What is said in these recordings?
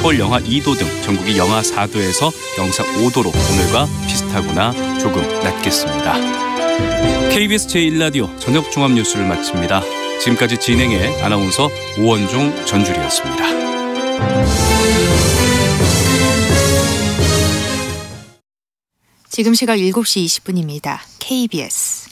서울 영하 2도 등 전국이 영하 4도에서 영상 5도로 오늘과 비슷하거나 조금 낮겠습니다. KBS 제1라디오 저녁 종합 뉴스를 마칩니다. 지금까지 진행의 아나운서 오원종 전주리였습니다. 지금 시각 7시 20분입니다. KBS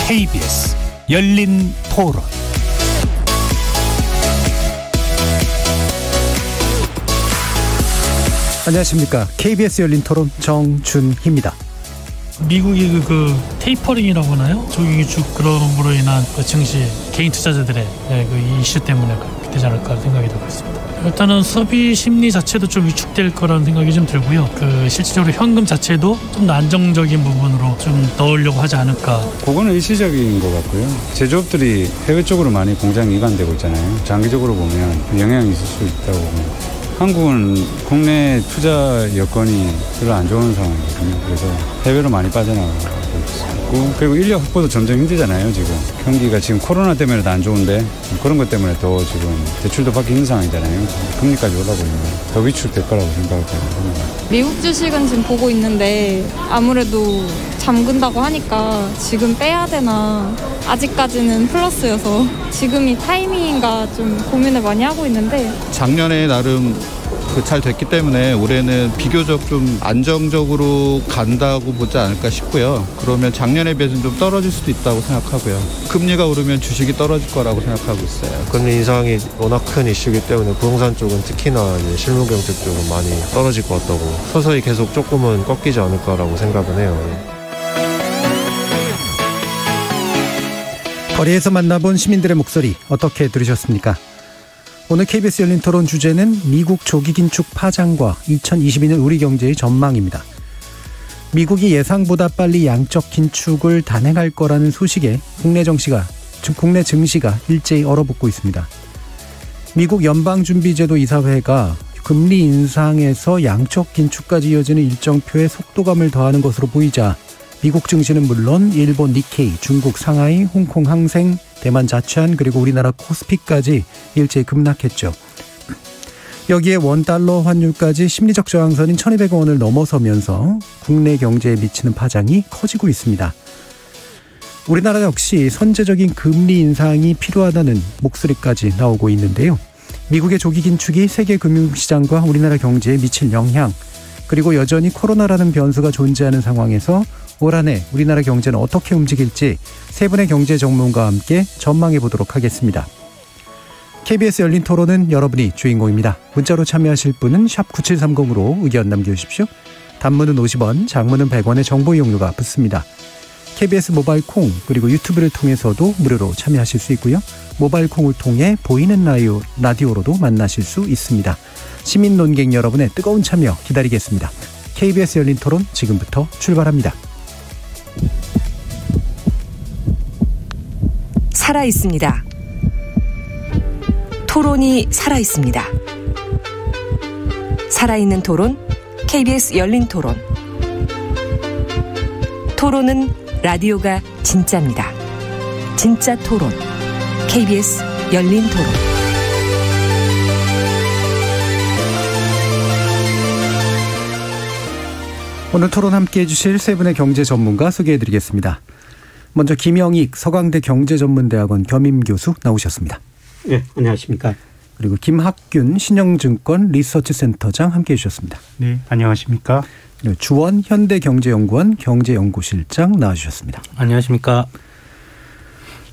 KBS 열린 토론. 안녕하십니까. KBS 열린 토론 정준희입니다. 미국이 그 테이퍼링이라고 하나요? 조기기축 그럼으로 인한 그 증시 개인 투자자들의 그 이슈 때문에 그렇게 되지 않을까 생각이 들고 있습니다. 일단은 소비 심리 자체도 좀 위축될 거라는 생각이 좀 들고요. 그 실질적으로 현금 자체도 좀 더 안정적인 부분으로 좀 넣으려고 하지 않을까. 그거는 일시적인 것 같고요. 제조업들이 해외 쪽으로 많이 공장 이관되고 있잖아요. 장기적으로 보면 영향이 있을 수 있다고 봅니다. 한국은 국내 투자 여건이 별로 안 좋은 상황이거든요. 그래서 해외로 많이 빠져나가고 있고, 그리고 인력 확보도 점점 힘들잖아요. 지금 경기가 지금 코로나 때문에도 안 좋은데 그런 것 때문에 더 지금 대출도 받기 힘든 상황이잖아요. 금리까지 올라버리면 더 위축될 거라고 생각을 합니다. 미국 주식은 지금 보고 있는데 아무래도 잠근다고 하니까 지금 빼야 되나, 아직까지는 플러스여서 지금이 타이밍인가 좀 고민을 많이 하고 있는데, 작년에 나름 잘 됐기 때문에 올해는 비교적 좀 안정적으로 간다고 보지 않을까 싶고요. 그러면 작년에 비해서는 좀 떨어질 수도 있다고 생각하고요. 금리가 오르면 주식이 떨어질 거라고 생각하고 있어요. 금리 인상이 워낙 큰 이슈이기 때문에 부동산 쪽은 특히나 이제 실무경제 쪽은 많이 떨어질 것 같다고, 서서히 계속 조금은 꺾이지 않을까라고 생각은 해요. 거리에서 만나본 시민들의 목소리 어떻게 들으셨습니까? 오늘 KBS 열린 토론 주제는 미국 조기 긴축 파장과 2022년 우리 경제의 전망입니다. 미국이 예상보다 빨리 양적 긴축을 단행할 거라는 소식에 국내 증시가 일제히 얼어붙고 있습니다. 미국 연방준비제도 이사회가 금리 인상에서 양적 긴축까지 이어지는 일정표에 속도감을 더하는 것으로 보이자 미국 증시는 물론 일본 니케이, 중국 상하이, 홍콩 항생, 대만 자취안, 그리고 우리나라 코스피까지 일제히 급락했죠. 여기에 원달러 환율까지 심리적 저항선인 1200원을 넘어서면서 국내 경제에 미치는 파장이 커지고 있습니다. 우리나라 역시 선제적인 금리 인상이 필요하다는 목소리까지 나오고 있는데요. 미국의 조기 긴축이 세계 금융시장과 우리나라 경제에 미칠 영향, 그리고 여전히 코로나라는 변수가 존재하는 상황에서 올 한 해 우리나라 경제는 어떻게 움직일지 세 분의 경제 전문가와 함께 전망해 보도록 하겠습니다. KBS 열린 토론은 여러분이 주인공입니다. 문자로 참여하실 분은 샵 9730으로 의견 남겨주십시오. 단문은 50원, 장문은 100원의 정보 이용료가 붙습니다. KBS 모바일 콩 그리고 유튜브를 통해서도 무료로 참여하실 수 있고요. 모바일 콩을 통해 보이는 라디오로도 만나실 수 있습니다. 시민 논객 여러분의 뜨거운 참여 기다리겠습니다. KBS 열린 토론 지금부터 출발합니다. 살아있습니다. 토론이 살아있습니다. 살아있는 토론, KBS 열린 토론. 토론은 라디오가 진짜입니다. 진짜 토론, KBS 열린 토론. 오늘 토론 함께해 주실 세 분의 경제 전문가 소개해드리겠습니다. 먼저 김영익 서강대 경제전문대학원 겸임교수 나오셨습니다. 네, 안녕하십니까. 그리고 김학균 신영증권 리서치센터장 함께해 주셨습니다. 네, 안녕하십니까. 주원 현대경제연구원 경제연구실장 나와주셨습니다. 안녕하십니까.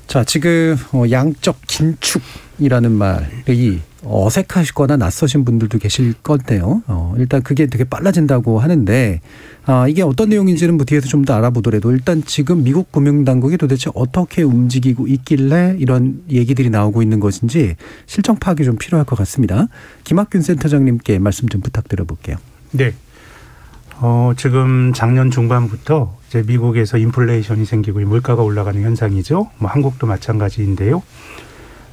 자, 지금 양적 긴축이라는 말이 어색하시거나 낯서신 분들도 계실 건데요. 일단 그게 되게 빨라진다고 하는데 이게 어떤 내용인지는 뭐 뒤에서 좀 더 알아보더라도 일단 지금 미국 금융당국이 도대체 어떻게 움직이고 있길래 이런 얘기들이 나오고 있는 것인지 실정 파악이 좀 필요할 것 같습니다. 김학균 센터장님께 말씀 좀 부탁드려볼게요. 네. 지금 작년 중반부터 이제 미국에서 인플레이션이 생기고 물가가 올라가는 현상이죠. 뭐 한국도 마찬가지인데요.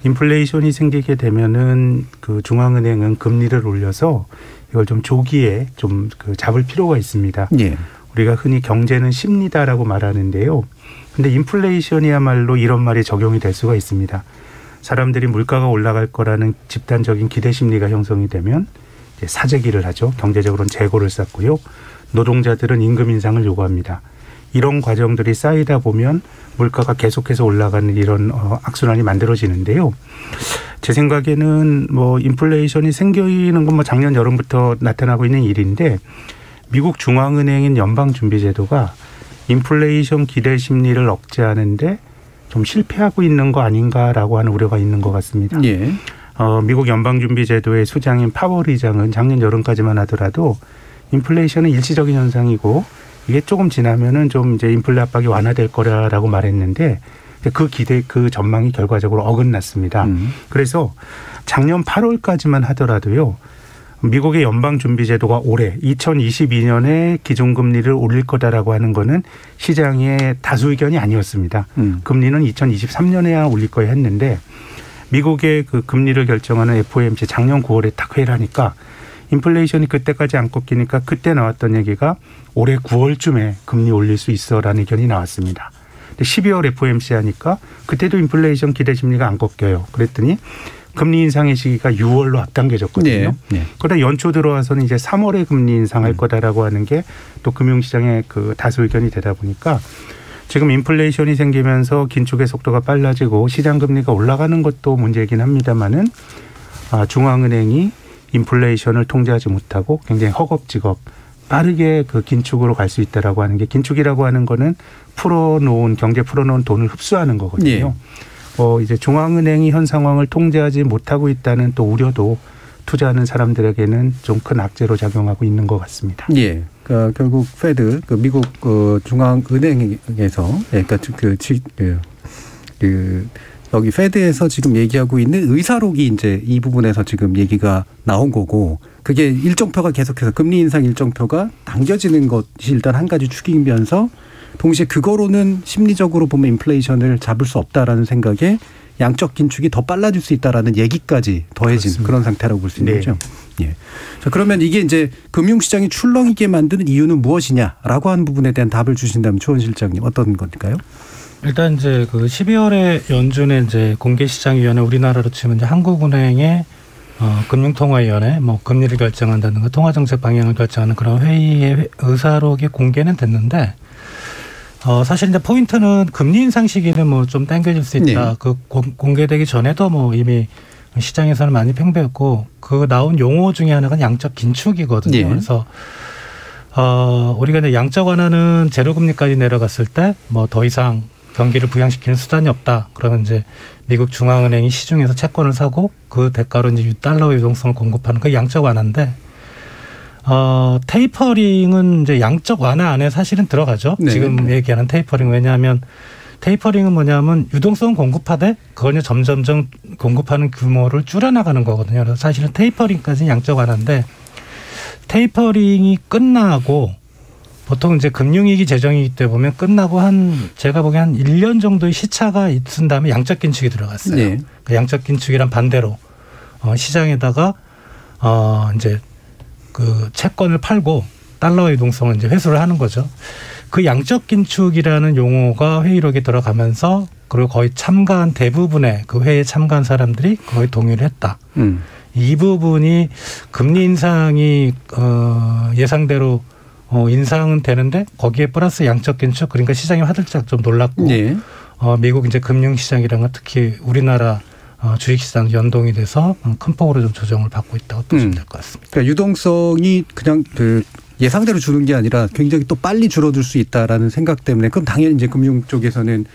인플레이션이 생기게 되면은 그 중앙은행은 금리를 올려서 이걸 좀 조기에 좀 그 잡을 필요가 있습니다. 예. 우리가 흔히 경제는 심리다라고 말하는데요. 근데 인플레이션이야말로 이런 말이 적용이 될 수가 있습니다. 사람들이 물가가 올라갈 거라는 집단적인 기대 심리가 형성이 되면 이제 사재기를 하죠. 경제적으로는 재고를 쌓고요. 노동자들은 임금 인상을 요구합니다. 이런 과정들이 쌓이다 보면 물가가 계속해서 올라가는 이런 악순환이 만들어지는데요. 제 생각에는 뭐 인플레이션이 생기는 건 뭐 작년 여름부터 나타나고 있는 일인데 미국 중앙은행인 연방준비제도가 인플레이션 기대 심리를 억제하는데 좀 실패하고 있는 거 아닌가라고 하는 우려가 있는 것 같습니다. 예. 미국 연방준비제도의 수장인 파월 의장은 작년 여름까지만 하더라도 인플레이션은 일시적인 현상이고 이게 조금 지나면은 좀 이제 인플레 압박이 완화될 거라고 말했는데 그 전망이 결과적으로 어긋났습니다. 그래서 작년 8월까지만 하더라도요. 미국의 연방준비제도가 올해 2022년에 기준금리를 올릴 거다라고 하는 거는 시장의 다수 의견이 아니었습니다. 금리는 2023년에야 올릴 거야 했는데 미국의 그 금리를 결정하는 FOMC 작년 9월에 딱 회의를 하니까 인플레이션이 그때까지 안 꺾이니까 그때 나왔던 얘기가 올해 9월쯤에 금리 올릴 수 있어라는 의견이 나왔습니다. 근데 12월 FOMC 하니까 그때도 인플레이션 기대 심리가 안 꺾여요. 그랬더니 금리 인상의 시기가 6월로 앞당겨졌거든요. 네. 네. 그러다 연초 들어와서는 이제 3월에 금리 인상할 거다라고 하는 게 또 금융시장의 그 다수 의견이 되다 보니까 지금 인플레이션이 생기면서 긴축의 속도가 빨라지고 시장 금리가 올라가는 것도 문제이긴 합니다만은 중앙은행이 인플레이션을 통제하지 못하고 굉장히 허겁지겁 빠르게 그 긴축으로 갈 수 있다라고 하는 게 긴축이라고 하는 거는 경제 풀어놓은 돈을 흡수하는 거거든요. 예. 이제 중앙은행이 현 상황을 통제하지 못하고 있다는 또 우려도 투자하는 사람들에게는 좀 큰 악재로 작용하고 있는 것 같습니다. 예. 그러니까 결국 페드, 미국 중앙은행에서, 그러니까 여기 페드에서 지금 얘기하고 있는 의사록이 이제 이 부분에서 지금 얘기가 나온 거고, 그게 일정표가 계속해서 금리 인상 일정표가 당겨지는 것이 일단 한 가지 축이면서 동시에 그거로는 심리적으로 보면 인플레이션을 잡을 수 없다라는 생각에 양적 긴축이 더 빨라질 수 있다라는 얘기까지 더해진 그렇습니다. 그런 상태라고 볼 수 있는 거죠. 예. 자, 그러면 이게 이제 금융시장이 출렁이게 만드는 이유는 무엇이냐라고 하는 부분에 대한 답을 주신다면 조원 실장님 어떤 건가요? 일단 이제 그 12월에 연준에 이제 공개시장위원회 우리나라로 치면 이제 한국은행의 금융통화위원회 뭐 금리를 결정한다든가 통화정책 방향을 결정하는 그런 회의의 의사록이 공개는 됐는데 사실 이제 포인트는 금리 인상 시기는 뭐 좀 당겨질 수 있다. 네. 그 공개되기 전에도 뭐 이미 시장에서는 많이 팽배했고 그 나온 용어 중에 하나가 양적 긴축이거든요. 네. 그래서 우리가 이제 양적 완화는 제로금리까지 내려갔을 때 뭐 더 이상 경기를 부양시키는 수단이 없다. 그러면 이제 미국 중앙은행이 시중에서 채권을 사고 그 대가로 이제 달러 유동성을 공급하는 그 양적 완화인데 테이퍼링은 이제 양적 완화 안에 사실은 들어가죠. 네. 지금 얘기하는 테이퍼링. 왜냐하면 테이퍼링은 뭐냐면 유동성 공급하되 그걸 점점점 공급하는 규모를 줄여나가는 거거든요. 그래서 사실은 테이퍼링까지는 양적 완화인데 테이퍼링이 끝나고 보통 이제 금융위기 재정위기 때 보면 끝나고 제가 보기엔 한 1년 정도의 시차가 있은 다음에 양적 긴축이 들어갔어요. 네. 그 양적 긴축이란 반대로 시장에다가 이제 그 채권을 팔고 달러 유동성을 이제 회수를 하는 거죠. 그 양적 긴축이라는 용어가 회의록에 들어가면서 그리고 거의 참가한 대부분의 그 회의에 참가한 사람들이 거의 동의를 했다. 이 부분이 금리 인상이 예상대로 인상은 되는데 거기에 플러스 양적 긴축 그러니까 시장이 화들짝 좀 놀랐고 네. 미국 이제 금융시장이랑 특히 우리나라 주식시장 연동이 돼서 큰 폭으로 좀 조정을 받고 있다고 보시면 될 것 같습니다. 그러니까 유동성이 그냥 예상대로 주는 게 아니라 굉장히 또 빨리 줄어들 수 있다라는 생각 때문에 그럼 당연히 이제 금융 쪽에서는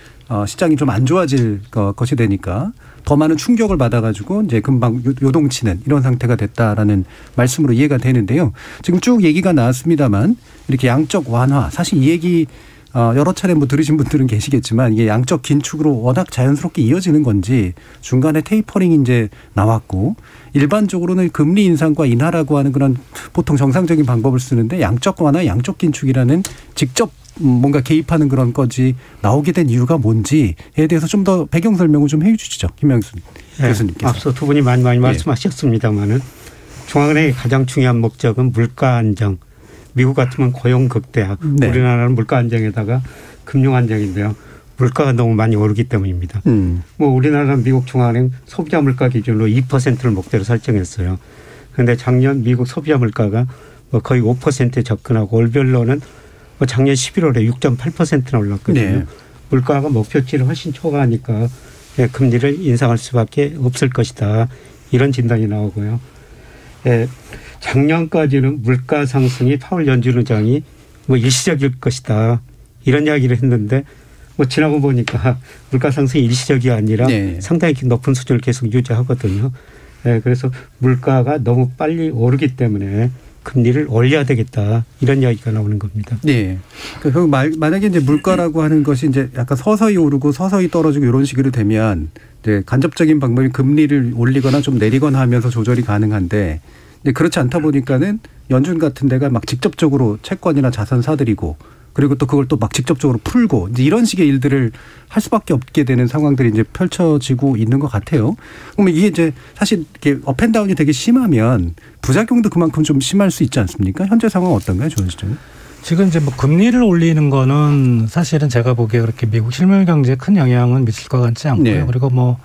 시장이 좀 안 좋아질 것이 되니까 더 많은 충격을 받아가지고 이제 금방 요동치는 이런 상태가 됐다라는 말씀으로 이해가 되는데요. 지금 쭉 얘기가 나왔습니다만 이렇게 양적 완화 사실 이 얘기 여러 차례 뭐 들으신 분들은 계시겠지만 이게 양적 긴축으로 워낙 자연스럽게 이어지는 건지 중간에 테이퍼링이 이제 나왔고 일반적으로는 금리 인상과 인하라고 하는 그런 보통 정상적인 방법을 쓰는데 양적 완화, 양적 긴축이라는 직접 뭔가 개입하는 그런 거지 나오게 된 이유가 뭔지에 대해서 좀 더 배경 설명을 좀 해 주시죠. 김명수 교수님께서. 앞서 두 분이 많이 말씀하셨습니다마는 중앙은행의 가장 중요한 목적은 물가 안정. 미국 같으면 고용 극대화. 네. 우리나라는 물가 안정에다가 금융 안정인데요. 물가가 너무 많이 오르기 때문입니다. 뭐 우리나라는 미국 중앙은행 소비자 물가 기준으로 2%를 목표로 설정했어요. 그런데 작년 미국 소비자 물가가 뭐 거의 5%에 접근하고 월별로는 뭐 작년 11월에 6.8%나 올랐거든요. 네. 물가가 목표치를 훨씬 초과하니까 금리를 인상할 수밖에 없을 것이다. 이런 진단이 나오고요. 작년까지는 물가 상승이 파월 연준 의장이 뭐 일시적일 것이다. 이런 이야기를 했는데 뭐 지나고 보니까 물가 상승이 일시적이 아니라 네. 상당히 높은 수준을 계속 유지하거든요. 그래서 물가가 너무 빨리 오르기 때문에 금리를 올려야 되겠다. 이런 이야기가 나오는 겁니다. 네. 그러니까 만약에 이제 물가라고 하는 것이 이제 약간 서서히 오르고 서서히 떨어지고 이런 식으로 되면 이제 간접적인 방법이 금리를 올리거나 좀 내리거나 하면서 조절이 가능한데 그렇지 않다 보니까는 연준 같은 데가 막 직접적으로 채권이나 자산 사들이고 그리고 또 그걸 또 막 직접적으로 풀고 이제 이런 식의 일들을 할 수밖에 없게 되는 상황들이 이제 펼쳐지고 있는 것 같아요. 그러면 이게 이제 사실 이렇게 업앤다운이 되게 심하면 부작용도 그만큼 좀 심할 수 있지 않습니까? 현재 상황 어떤가요, 조원 시장님? 지금 이제 뭐 금리를 올리는 거는 사실은 제가 보기에 그렇게 미국 실물 경제에 큰 영향은 미칠 것 같지 않고요. 네. 그리고 뭐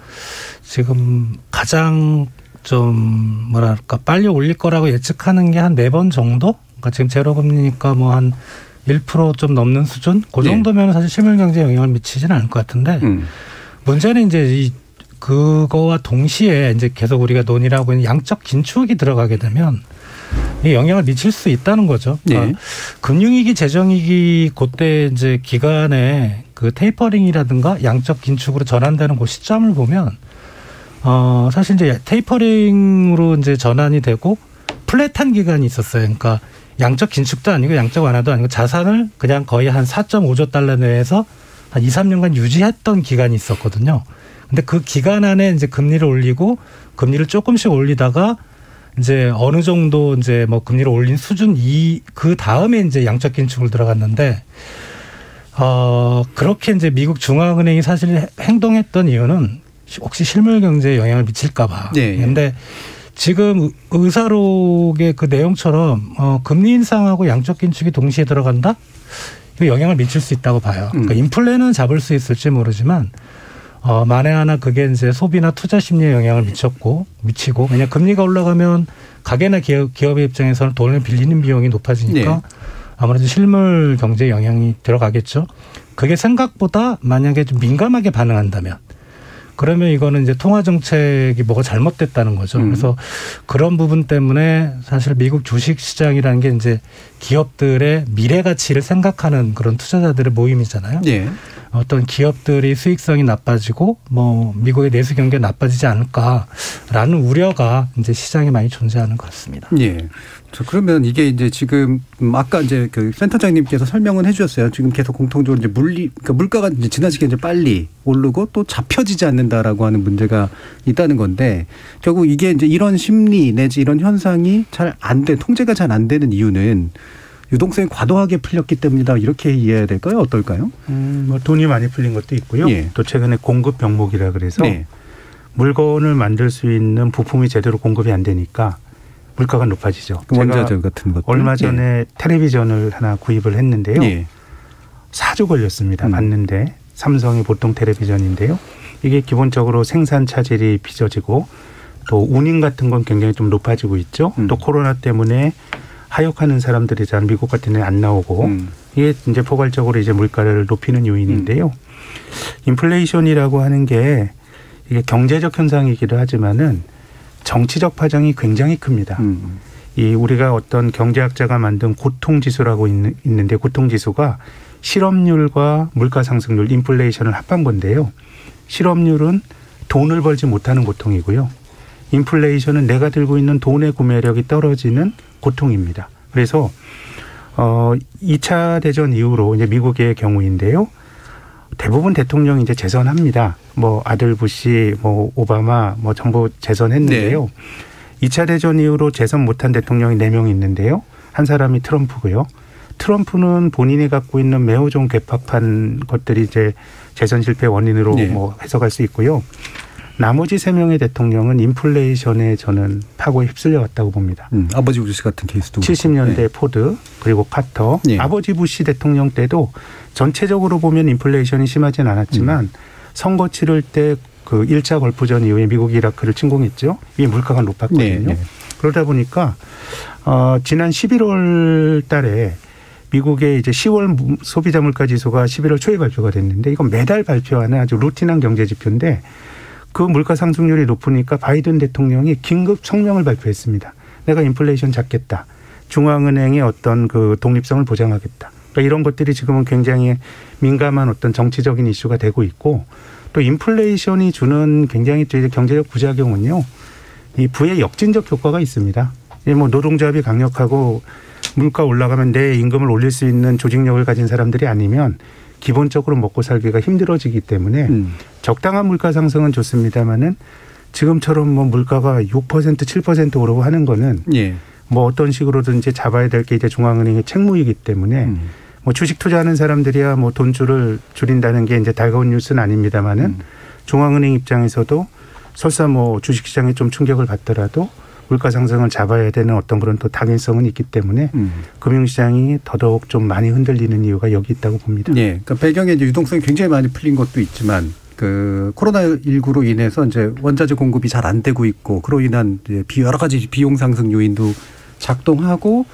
지금 가장 좀 뭐랄까 빨리 올릴 거라고 예측하는 게 한 4번 정도? 그러니까 지금 제로금리니까 뭐 한 1% 좀 넘는 수준? 그 정도면 사실 실물 경제에 영향을 미치지는 않을 것 같은데 문제는 이제 그거와 동시에 이제 계속 우리가 논의를 하고 있는 양적 긴축이 들어가게 되면 이 영향을 미칠 수 있다는 거죠. 그러니까 금융위기, 재정위기 그때 이제 기간에 그 테이퍼링이라든가 양적 긴축으로 전환되는 그 시점을 보면 사실 이제 테이퍼링으로 이제 전환이 되고 플랫한 기간이 있었어요. 그러니까 양적 긴축도 아니고 양적 완화도 아니고 자산을 그냥 거의 한 4.5조 달러 내에서 한 2, 3년간 유지했던 기간이 있었거든요. 근데 그 기간 안에 이제 금리를 올리고 금리를 조금씩 올리다가 이제 어느 정도 이제 뭐 금리를 올린 수준 그 다음에 이제 양적 긴축을 들어갔는데 그렇게 이제 미국 중앙은행이 사실 행동했던 이유는 혹시 실물 경제에 영향을 미칠까 봐. 그런데 지금 의사록의 그 내용처럼 금리 인상하고 양적 긴축이 동시에 들어간다? 이거 영향을 미칠 수 있다고 봐요. 그러니까 인플레는 잡을 수 있을지 모르지만 만에 하나 그게 이제 소비나 투자 심리에 영향을 미치고 왜냐 금리가 올라가면 가게나 기업의 입장에서는 돈을 빌리는 비용이 높아지니까 아무래도 실물 경제에 영향이 들어가겠죠. 그게 생각보다 만약에 좀 민감하게 반응한다면 그러면 이거는 이제 통화 정책이 뭐가 잘못됐다는 거죠. 그래서 그런 부분 때문에 사실 미국 주식 시장이라는 게 이제 기업들의 미래 가치를 생각하는 그런 투자자들의 모임이잖아요. 어떤 기업들이 수익성이 나빠지고 뭐 미국의 내수 경기가 나빠지지 않을까라는 우려가 이제 시장에 많이 존재하는 것 같습니다. 그러면 이게 이제 지금 아까 이제 그 센터장님께서 설명은 해주셨어요. 지금 계속 공통적으로 이제 그러니까 물가가 이제 지나치게 이제 빨리 오르고 또 잡혀지지 않는다라고 하는 문제가 있다는 건데 결국 이게 이제 이런 심리 내지 이런 현상이 잘 안 돼, 통제가 잘 안 되는 이유는 유동성이 과도하게 풀렸기 때문이다. 이렇게 이해해야 될까요? 어떨까요? 뭐 돈이 많이 풀린 것도 있고요. 또 최근에 공급 병목이라 그래서 물건을 만들 수 있는 부품이 제대로 공급이 안 되니까 물가가 높아지죠. 원자재 같은 것들. 얼마 전에 텔레비전을 하나 구입을 했는데요. 4조 걸렸습니다. 봤는데 삼성이 보통 텔레비전인데요. 이게 기본적으로 생산 차질이 빚어지고 또 운임 같은 건 굉장히 좀 높아지고 있죠. 또 코로나 때문에 하역하는 사람들이 잘 미국 같은 데 안 나오고 이게 이제 포괄적으로 이제 물가를 높이는 요인인데요. 인플레이션이라고 하는 게 이게 경제적 현상이기도 하지만은 정치적 파장이 굉장히 큽니다. 이 우리가 어떤 경제학자가 만든 고통지수라고 있는데 고통지수가 실업률과 물가 상승률, 인플레이션을 합한 건데요. 실업률은 돈을 벌지 못하는 고통이고요. 인플레이션은 내가 들고 있는 돈의 구매력이 떨어지는 고통입니다. 그래서 2차 대전 이후로 이제 미국의 경우인데요. 대부분 대통령이 이제 재선합니다. 뭐 아들 부시, 뭐 오바마, 뭐 전부 재선했는데요. 네. 2차 대전 이후로 재선 못한 대통령이 4명 있는데요. 한 사람이 트럼프고요. 트럼프는 본인이 갖고 있는 매우 좀 괴팍한 것들이 이제 재선 실패 원인으로 네. 뭐 해석할 수 있고요. 나머지 3명의 대통령은 인플레이션에 저는 파고에 휩쓸려 왔다고 봅니다. 아버지 부시 같은 케이스도 70년대 네. 포드 그리고 카터. 네. 아버지 부시 대통령 때도 전체적으로 보면 인플레이션이 심하진 않았지만 선거 치를 때 그 1차 걸프전 이후에 미국이 이라크를 침공했죠. 이 물가가 높았거든요. 네. 네. 그러다 보니까 지난 11월 달에 미국의 이제 10월 소비자 물가 지수가 11월 초에 발표가 됐는데 이건 매달 발표하는 아주 루틴한 경제 지표인데 그 물가 상승률이 높으니까 바이든 대통령이 긴급 성명을 발표했습니다. 내가 인플레이션 잡겠다. 중앙은행의 어떤 그 독립성을 보장하겠다. 그러니까 이런 것들이 지금은 굉장히 민감한 어떤 정치적인 이슈가 되고 있고 또 인플레이션이 주는 굉장히 경제적 부작용은요. 이 부의 역진적 효과가 있습니다. 뭐 노동조합이 강력하고 물가 올라가면 내 임금을 올릴 수 있는 조직력을 가진 사람들이 아니면 기본적으로 먹고 살기가 힘들어지기 때문에 적당한 물가 상승은 좋습니다마는 지금처럼 뭐 물가가 6% 7% 오르고 하는 거는 예. 뭐 어떤 식으로든지 잡아야 될 게 이제 중앙은행의 책무이기 때문에 뭐 주식 투자하는 사람들이야 뭐 돈줄을 줄인다는 게 이제 달가운 뉴스는 아닙니다마는 중앙은행 입장에서도 설사 뭐 주식시장에 좀 충격을 받더라도 물가 상승을 잡아야 되는 어떤 그런 또 당위성은 있기 때문에 금융시장이 더더욱 좀 많이 흔들리는 이유가 여기 있다고 봅니다. 예, 그러니까 배경에 이제 유동성이 굉장히 많이 풀린 것도 있지만 그 코로나19로 인해서 이제 원자재 공급이 잘 안 되고 있고 그로 인한 여러 가지 비용 상승 요인도 작동하고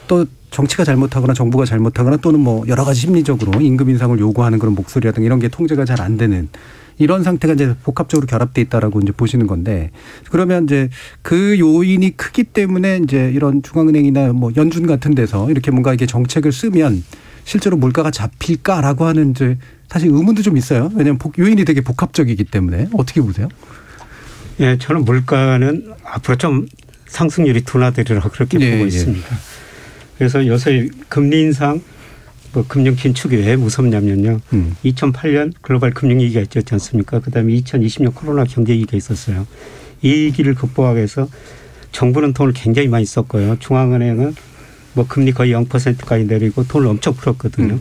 또 정치가 잘못하거나 정부가 잘못하거나 또는 뭐 여러 가지 심리적으로 임금 인상을 요구하는 그런 목소리라든가 이런 게 통제가 잘 안 되는 이런 상태가 이제 복합적으로 결합돼 있다라고 이제 보시는 건데 그러면 이제 그 요인이 크기 때문에 이제 이런 중앙은행이나 뭐 연준 같은 데서 이렇게 뭔가 이게 정책을 쓰면 실제로 물가가 잡힐까라고 하는 이제 사실 의문도 좀 있어요. 왜냐하면 요인이 되게 복합적이기 때문에 어떻게 보세요? 예, 저는 물가는 앞으로 좀 상승률이 둔화되리라 그렇게 보고 있습니다. 그래서 요새 금리 인상, 뭐 금융 긴축이 왜 무섭냐면요. 2008년 글로벌 금융위기가 있었지 않습니까? 그다음에 2020년 코로나 경제위기가 있었어요. 이 위기를 극복하기 위해서 정부는 돈을 굉장히 많이 썼고요. 중앙은행은 뭐 금리 거의 0%까지 내리고 돈을 엄청 풀었거든요.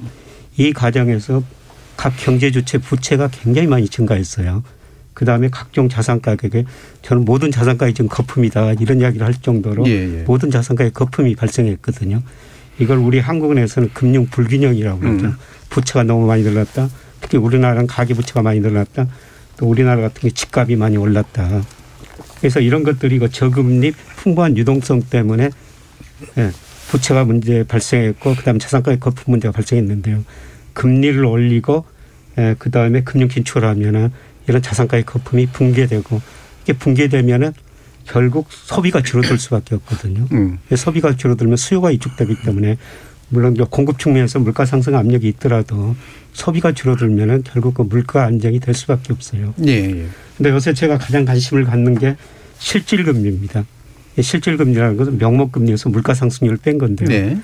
이 과정에서 각 경제 주체 부채가 굉장히 많이 증가했어요. 그다음에 각종 자산 가격에 저는 모든 자산 가격이 지금 거품이다 이런 이야기를 할 정도로 모든 자산 가격에 거품이 발생했거든요. 이걸 우리 한국은행에서는 금융 불균형이라고 그러죠. 부채가 너무 많이 늘었다. 특히 우리나라는 가계부채가 많이 늘었다. 또 우리나라 같은 게 집값이 많이 올랐다. 그래서 이런 것들이 이거 저금리 풍부한 유동성 때문에 부채가 문제 발생했고 그다음에 자산 가격 거품 문제가 발생했는데요. 금리를 올리고 그다음에 금융 긴축을 하면은 이런 자산 가격 거품이 붕괴되고 이게 붕괴되면은 결국 소비가 줄어들 수밖에 없거든요. 소비가 줄어들면 수요가 위축되기 때문에 물론 공급 측면에서 물가 상승 압력이 있더라도 소비가 줄어들면은 결국 그 물가 안정이 될 수밖에 없어요. 그런데 요새 제가 가장 관심을 갖는 게 실질금리입니다. 실질금리라는 것은 명목금리에서 물가 상승률을 뺀 건데요.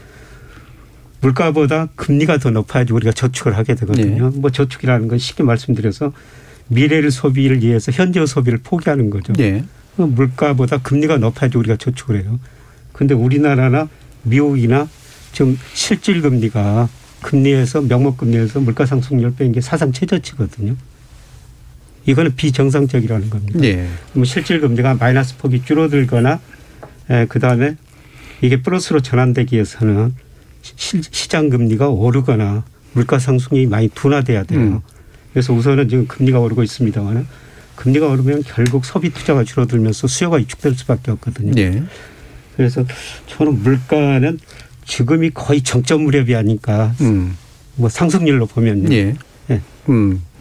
물가보다 금리가 더 높아야지 우리가 저축을 하게 되거든요. 뭐 저축이라는 건 쉽게 말씀드려서 미래를 소비를 위해서 현재의 소비를 포기하는 거죠. 물가보다 금리가 높아야지 우리가 저축을 해요. 그런데 우리나라나 미국이나 지금 실질금리가 금리에서 명목금리에서 물가 상승률 뺀 게 사상 최저치거든요. 이거는 비정상적이라는 겁니다. 그럼 실질금리가 마이너스 폭이 줄어들거나 그다음에 이게 플러스로 전환되기 위해서는 시장금리가 오르거나 물가 상승이 많이 둔화돼야 돼요. 그래서 우선은 지금 금리가 오르고 있습니다만 금리가 오르면 결국 소비 투자가 줄어들면서 수요가 위축될 수밖에 없거든요. 그래서 저는 물가는 지금이 거의 정점 무렵이 아닐까. 뭐 상승률로 보면요.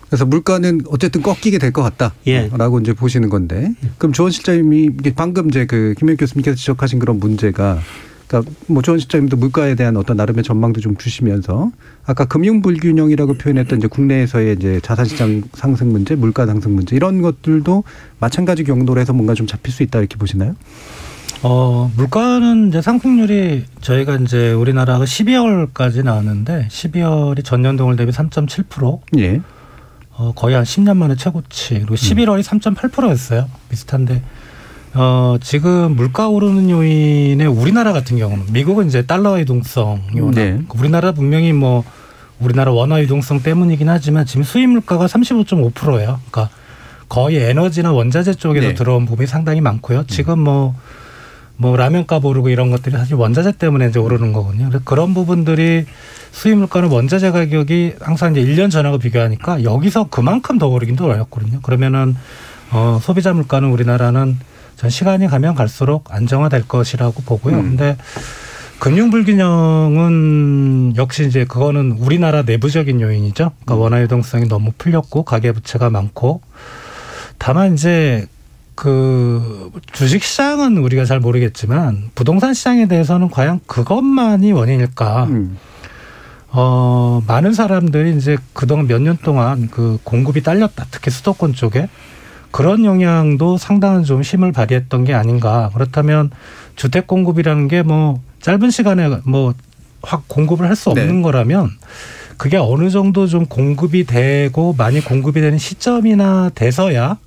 그래서 물가는 어쨌든 꺾이게 될 것 같다라고 이제 보시는 건데 그럼 조원 실장님이 방금 이제 그 김현익 교수님께서 지적하신 그런 문제가 그러니까 뭐 조원 실장님도 물가에 대한 어떤 나름의 전망도 좀 주시면서 아까 금융 불균형이라고 표현했던 이제 국내에서의 이제 자산시장 상승 문제, 물가 상승 문제 이런 것들도 마찬가지 경로로 해서 뭔가 좀 잡힐 수 있다 이렇게 보시나요? 물가는 이제 상승률이 저희가 이제 우리나라가 12월까지 나왔는데 12월이 전년동월 대비 3.7%. 예. 거의 한 10년 만에 최고치. 그리고 11월이 3.8%였어요. 비슷한데 지금 물가 오르는 요인에 우리나라 같은 경우는 미국은 이제 달러 유동성이 워낙 우리나라 분명히 뭐 우리나라 원화 유동성 때문이긴 하지만 지금 수입 물가가 35.5%예요. 그러니까 거의 에너지나 원자재 쪽에서 들어온 부분이 상당히 많고요. 지금 뭐 라면값 오르고 이런 것들이 사실 원자재 때문에 이제 오르는 거거든요. 그래서 그런 부분들이 수입 물가는 원자재 가격이 항상 이제 1년 전하고 비교하니까 여기서 그만큼 더 오르긴 더 어렵거든요. 그러면은 소비자 물가는 우리나라는 전 시간이 가면 갈수록 안정화될 것이라고 보고요. 근데 금융 불균형은 역시 이제 그거는 우리나라 내부적인 요인이죠. 그러니까 원화 유동성이 너무 풀렸고 가계 부채가 많고 다만 이제 그 주식 시장은 우리가 잘 모르겠지만 부동산 시장에 대해서는 과연 그것만이 원인일까? 많은 사람들이 이제 그동안 몇 년 동안 그 공급이 딸렸다. 특히 수도권 쪽에 그런 영향도 상당한 좀 힘을 발휘했던 게 아닌가. 그렇다면 주택 공급이라는 게 뭐 짧은 시간에 뭐 확 공급을 할 수 없는 거라면 그게 어느 정도 좀 공급이 되고 많이 공급이 되는 시점이나 돼서야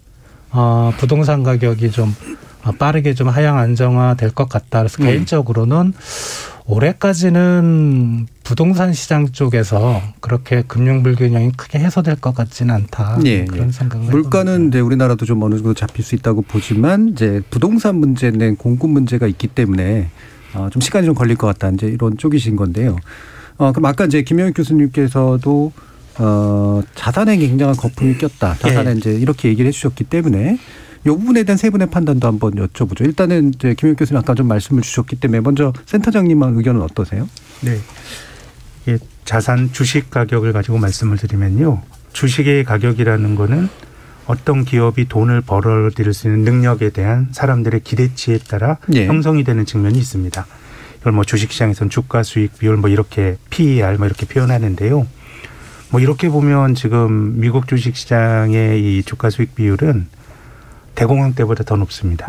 부동산 가격이 좀 빠르게 좀 하향 안정화 될 것 같다. 그래서 개인적으로는 올해까지는 부동산 시장 쪽에서 그렇게 금융 불균형이 크게 해소될 것 같지는 않다. 그런 생각을 물가는 이제 우리나라도 좀 어느 정도 잡힐 수 있다고 보지만 이제 부동산 문제는 공급 문제가 있기 때문에 좀 시간이 좀 걸릴 것 같다. 이제 이런 쪽이신 건데요. 그럼 아까 이제 김영익 교수님께서도 자산에 굉장한 거품이 꼈다. 자산에 이제 이렇게 얘기를 해주셨기 때문에 이 부분에 대한 세 분의 판단도 한번 여쭤보죠. 일단은 이제 김영익 교수님 아까 좀 말씀을 주셨기 때문에 먼저 센터장님의 의견은 어떠세요? 네, 자산 주식 가격을 가지고 말씀을 드리면요, 주식의 가격이라는 거는 어떤 기업이 돈을 벌어들일 수 있는 능력에 대한 사람들의 기대치에 따라 형성이 되는 측면이 있습니다. 이걸 뭐 주식시장에서는 주가 수익 비율 뭐 이렇게 PER 뭐 이렇게 표현하는데요. 뭐 이렇게 보면 지금 미국 주식시장의 이 주가 수익 비율은 대공황 때보다 더 높습니다.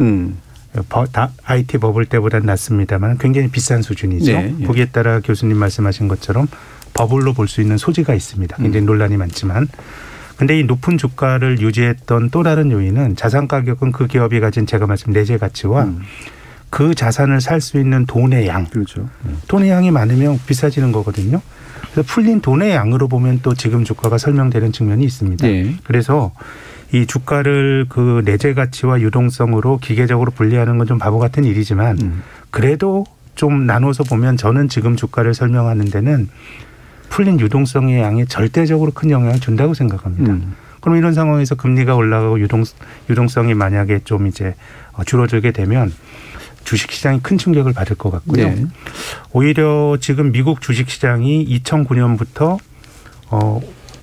IT 버블 때보다 낮습니다만 굉장히 비싼 수준이죠. 거기에 따라 교수님 말씀하신 것처럼 버블로 볼 수 있는 소지가 있습니다. 굉장히 논란이 많지만. 근데 이 높은 주가를 유지했던 또 다른 요인은 자산 가격은 그 기업이 가진 제가 말씀 내재 가치와 그 자산을 살 수 있는 돈의 양. 그렇죠. 돈의 양이 많으면 비싸지는 거거든요. 그래서 풀린 돈의 양으로 보면 또 지금 주가가 설명되는 측면이 있습니다. 그래서 이 주가를 그 내재 가치와 유동성으로 기계적으로 분리하는 건 좀 바보 같은 일이지만 그래도 좀 나눠서 보면 저는 지금 주가를 설명하는 데는 풀린 유동성의 양에 절대적으로 큰 영향을 준다고 생각합니다. 그럼 이런 상황에서 금리가 올라가고 유동성이 만약에 좀 이제 줄어들게 되면 주식시장이 큰 충격을 받을 것 같고요. 오히려 지금 미국 주식시장이 2009년부터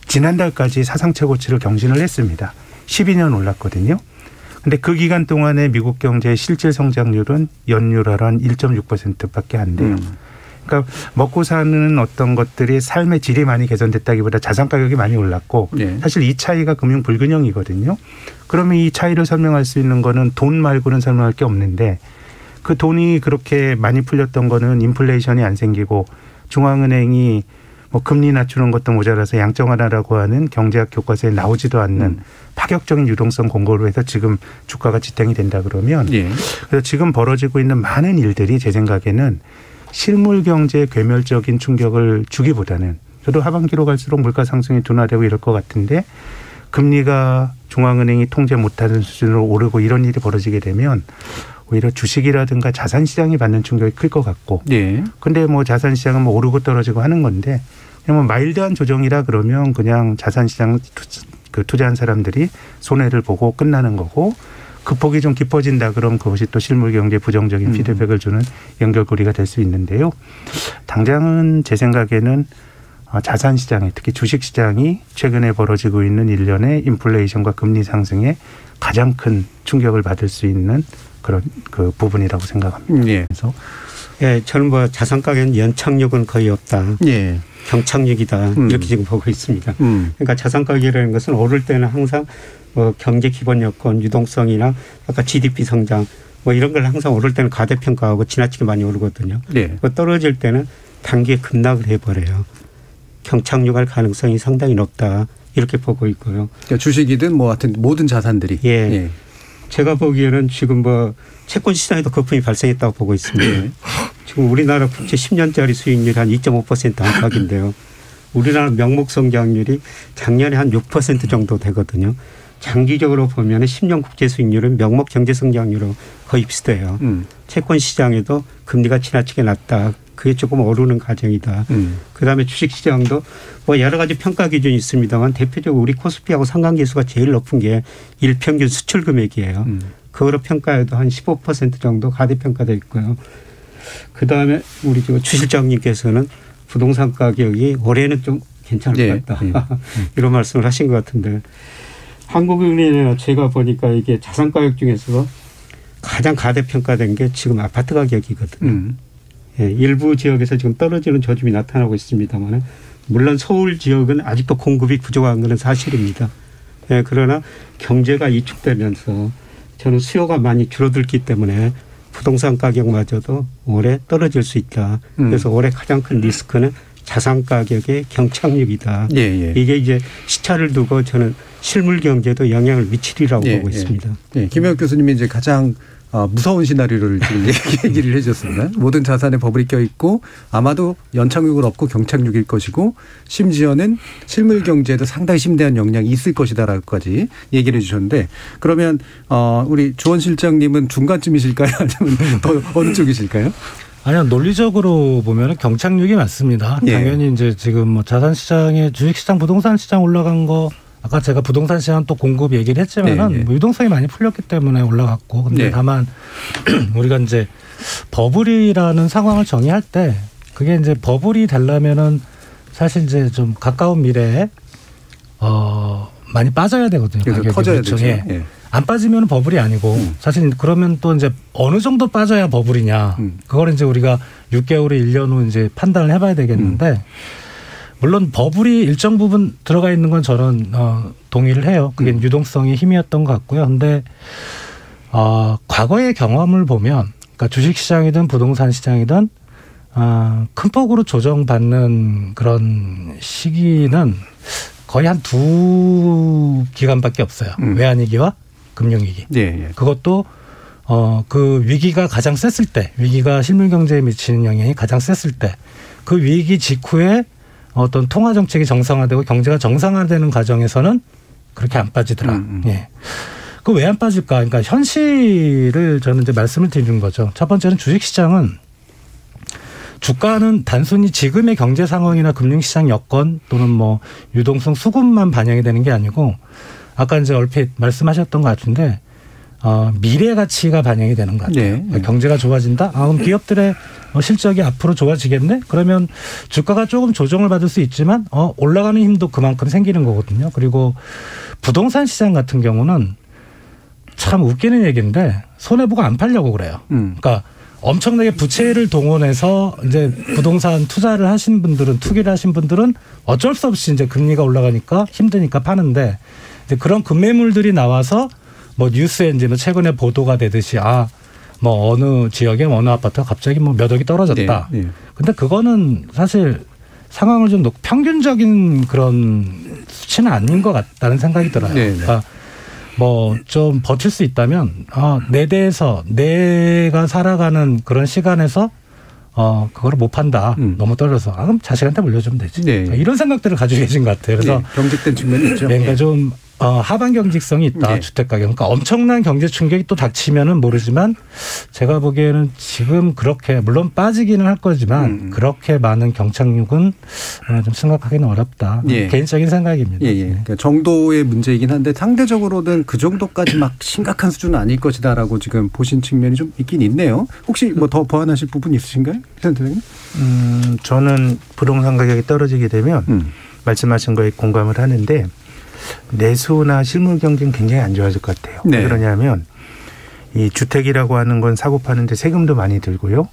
지난달까지 사상 최고치를 경신을 했습니다. 12년 올랐거든요. 근데 그 기간 동안에 미국 경제의 실질 성장률은 연율하로 한 1.6%밖에 안 돼요. 그러니까 먹고 사는 어떤 것들이 삶의 질이 많이 개선됐다기보다 자산 가격이 많이 올랐고 사실 이 차이가 금융 불균형이거든요. 그러면 이 차이를 설명할 수 있는 거는 돈 말고는 설명할 게 없는데 그 돈이 그렇게 많이 풀렸던 거는 인플레이션이 안 생기고 중앙은행이 뭐 금리 낮추는 것도 모자라서 양적완화라고 하는 경제학 교과서에 나오지도 않는 파격적인 유동성 공고로 해서 지금 주가가 지탱이 된다 그러면 그래서 지금 벌어지고 있는 많은 일들이 제 생각에는 실물 경제에 괴멸적인 충격을 주기보다는 저도 하반기로 갈수록 물가 상승이 둔화되고 이럴 것 같은데 금리가 중앙은행이 통제 못하는 수준으로 오르고 이런 일이 벌어지게 되면 오히려 주식이라든가 자산 시장이 받는 충격이 클 것 같고 근데 뭐 자산 시장은 뭐 오르고 떨어지고 하는 건데 그냥 뭐 마일드한 조정이라 그러면 그냥 자산 시장 투자한 사람들이 손해를 보고 끝나는 거고 극복이 좀 깊어진다 그럼 그것이 또 실물 경제에 부정적인 피드백을 주는 연결고리가 될 수 있는데요. 당장은 제 생각에는 자산 시장에 특히 주식 시장이 최근에 벌어지고 있는 일련의 인플레이션과 금리 상승에 가장 큰 충격을 받을 수 있는 그런 그 부분이라고 생각합니다. 그래서 저는 뭐 자산 가격은 연착륙은 거의 없다. 경착륙이다. 이렇게 지금 보고 있습니다. 그러니까 자산 가격이라는 것은 오를 때는 항상 뭐 경제 기본 여건, 유동성이나 아까 GDP 성장 뭐 이런 걸 항상 오를 때는 과대평가하고 지나치게 많이 오르거든요. 네. 떨어질 때는 단기에 급락을 해버려요. 경착륙할 가능성이 상당히 높다. 이렇게 보고 있고요. 그러니까 주식이든 뭐 하여튼 모든 자산들이. 예. 예. 제가 보기에는 지금 뭐 채권 시장에도 거품이 발생했다고 보고 있습니다. 지금 우리나라 국채 10년짜리 수익률이 한 2.5% 안팎인데요. 우리나라 명목 성장률이 작년에 한 6% 정도 되거든요. 장기적으로 보면 10년 국제 수익률은 명목 경제 성장률로 거의 비슷해요. 채권 시장에도 금리가 지나치게 낮다. 그게 조금 오르는 과정이다. 그다음에 주식 시장도 뭐 여러 가지 평가 기준이 있습니다만 대표적으로 우리 코스피하고 상관계수가 제일 높은 게 일평균 수출 금액이에요. 그거로 평가해도 한 15% 정도 가대평가되어 있고요. 그다음에 우리 주 실장님께서는 부동산 가격이 올해는 좀 괜찮을 것 같다. 이런 말씀을 하신 것 같은데 한국은행이나 제가 보니까 이게 자산 가격 중에서 가장 가대평가된 게 지금 아파트 가격이거든요. 예, 일부 지역에서 지금 떨어지는 조짐이 나타나고 있습니다만 물론 서울 지역은 아직도 공급이 부족한 것은 사실입니다. 예, 그러나 경제가 위축되면서 저는 수요가 많이 줄어들기 때문에 부동산 가격마저도 올해 떨어질 수 있다. 그래서 올해 가장 큰 리스크는 자산 가격의 경착륙이다. 이게 이제 시차를 두고 저는 실물 경제도 영향을 미치리라고 보고 있습니다. 김영욱 교수님이 이제 가장 무서운 시나리오를 지금 얘기를 해 주셨습니다. 모든 자산에 버블이 껴있고 아마도 연착륙은 없고 경착륙일 것이고 심지어는 실물 경제에도 상당히 심대한 영향이 있을 것이다라고까지 얘기를 해 주셨는데 그러면 우리 조원 실장님은 중간쯤이실까요? 아니면 더 어느 쪽이실까요? 아니요, 논리적으로 보면 경착륙이 맞습니다. 당연히 이제 지금 뭐 자산시장에 주식시장, 부동산 시장 올라간 거 아까 제가 부동산 시장 또 공급 얘기를 했지만은 뭐 유동성이 많이 풀렸기 때문에 올라갔고 근데 다만 우리가 이제 버블이라는 상황을 정의할 때 그게 이제 버블이 되려면은 사실 이제 좀 가까운 미래에 많이 빠져야 되거든요. 그래서 커져야 되죠. 안 빠지면 버블이 아니고 사실 그러면 또 이제 어느 정도 빠져야 버블이냐. 그걸 이제 우리가 6개월에 1년 후 이제 판단을 해봐야 되겠는데 물론 버블이 일정 부분 들어가 있는 건 저는 동의를 해요. 그게 유동성의 힘이었던 것 같고요. 근데 과거의 경험을 보면 그러니까 주식시장이든 부동산 시장이든 큰 폭으로 조정받는 그런 시기는 거의 한 두 기간밖에 없어요. 외환위기와 금융위기. 그것도 그 위기가 가장 셌을 때 위기가 실물경제에 미치는 영향이 가장 셌을 때 그 위기 직후에 어떤 통화 정책이 정상화되고 경제가 정상화되는 과정에서는 그렇게 안 빠지더라. 그 왜 안 빠질까? 그러니까 현실을 저는 이제 말씀을 드리는 거죠. 첫 번째는 주식시장은 주가는 단순히 지금의 경제 상황이나 금융시장 여건 또는 뭐 유동성 수급만 반영이 되는 게 아니고 아까 이제 얼핏 말씀하셨던 것 같은데 미래 가치가 반영이 되는 것 같아요. 경제가 좋아진다? 그럼 기업들의 실적이 앞으로 좋아지겠네? 그러면 주가가 조금 조정을 받을 수 있지만 올라가는 힘도 그만큼 생기는 거거든요. 그리고 부동산 시장 같은 경우는 참 웃기는 얘기인데 손해보고 안 팔려고 그래요. 그러니까 엄청나게 부채를 동원해서 이제 부동산 투자를 하신 분들은 투기를 하신 분들은 어쩔 수 없이 이제 금리가 올라가니까 힘드니까 파는데 이제 그런 급매물들이 나와서 뭐 뉴스에 이제 최근에 보도가 되듯이 뭐 어느 지역에 어느 아파트가 갑자기 뭐 몇 억이 떨어졌다. 근데 그거는 사실 상황을 좀 평균적인 그런 수치는 아닌 것 같다는 생각이 들어요. 그러니까 뭐 좀 버틸 수 있다면 내 대에서 내가 살아가는 그런 시간에서 그거를 못 판다. 너무 떨어져서 그럼 자식한테 물려주면 되지. 이런 생각들을 가지고 계신 것 같아요. 그래서 경직된 측면이 있죠. 그러니까 좀 하반 경직성이 있다. 주택 가격. 그러니까 엄청난 경제 충격이 또 닥치면은 모르지만 제가 보기에는 지금 그렇게 물론 빠지기는 할 거지만 그렇게 많은 경착륙은 좀 생각하기는 어렵다. 개인적인 생각입니다. 그러니까 정도의 문제이긴 한데 상대적으로는 그 정도까지 막 심각한 수준은 아닐 것이다라고 지금 보신 측면이 좀 있긴 있네요. 혹시 뭐 더 보완하실 부분 있으신가요? 선생님? 저는 부동산 가격이 떨어지게 되면 말씀하신 거에 공감을 하는데 내수나 실물 경제는 굉장히 안 좋아질 것 같아요. 왜 그러냐면 이 주택이라고 하는 건 사고 파는데 세금도 많이 들고요.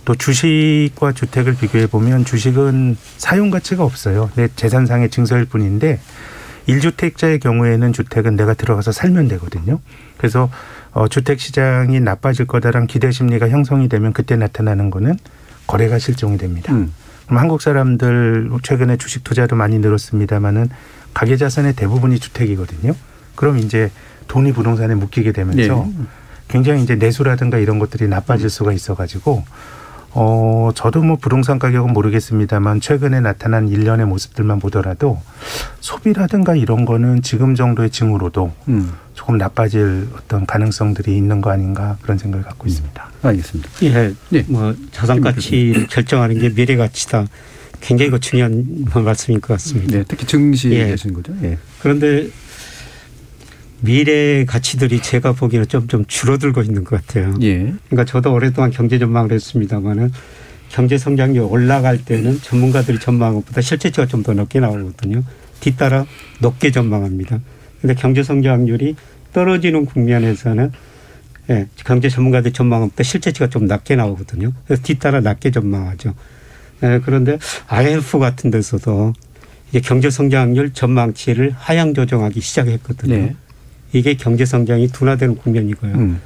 또 주식과 주택을 비교해 보면 주식은 사용 가치가 없어요. 내 재산상의 증서일 뿐인데 1주택자의 경우에는 주택은 내가 들어가서 살면 되거든요. 그래서 주택 시장이 나빠질 거다라는 기대 심리가 형성이 되면 그때 나타나는 거는 거래가 실종이 됩니다. 그럼 한국 사람들 최근에 주식 투자도 많이 늘었습니다만은 가계 자산의 대부분이 주택이거든요. 그럼 이제 돈이 부동산에 묶이게 되면서 굉장히 이제 내수라든가 이런 것들이 나빠질 수가 있어가지고 저도 뭐 부동산 가격은 모르겠습니다만 최근에 나타난 일련의 모습들만 보더라도 소비라든가 이런 거는 지금 정도의 징후로도 조금 나빠질 어떤 가능성들이 있는 거 아닌가 그런 생각을 갖고 있습니다. 알겠습니다. 예, 뭐 자산 가치를 결정하는 게 미래 가치다. 굉장히 중요한 말씀인 것 같습니다. 네, 특히 증시하시는 거죠. 예. 그런데 미래 가치들이 제가 보기에는 좀 줄어들고 있는 것 같아요. 예. 그러니까 저도 오랫동안 경제 전망을 했습니다만은 경제 성장률 올라갈 때는 전문가들이 전망한 것보다 실제치가 좀 더 높게 나오거든요. 뒤따라 높게 전망합니다. 그런데 경제 성장률이 떨어지는 국면에서는 경제 전문가들이 전망한 것보다 실제치가 좀 낮게 나오거든요. 그래서 뒤따라 낮게 전망하죠. 그런데 IMF 같은 데서도 이제 경제 성장률 전망치를 하향 조정하기 시작했거든요. 네. 이게 경제 성장이 둔화되는 국면이고요.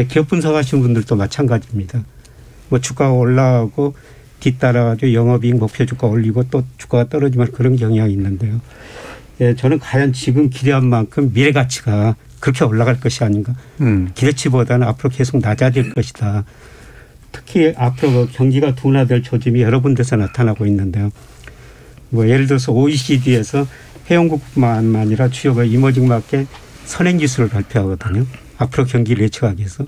기업 분석하시는 분들도 마찬가지입니다. 뭐 주가가 올라가고 뒤따라가지고 영업이익 목표 주가 올리고 또 주가가 떨어지면 그런 경향이 있는데요. 저는 과연 지금 기대한 만큼 미래 가치가 그렇게 올라갈 것이 아닌가. 기대치보다는 앞으로 계속 낮아질 것이다. 특히 앞으로 경기가 둔화될 조짐이 여러 군데서 나타나고 있는데요. 뭐 예를 들어서 OECD에서 회원국뿐만 아니라 주요 이머징 마켓 선행지수를 발표하거든요. 앞으로 경기를 예측하기 위해서.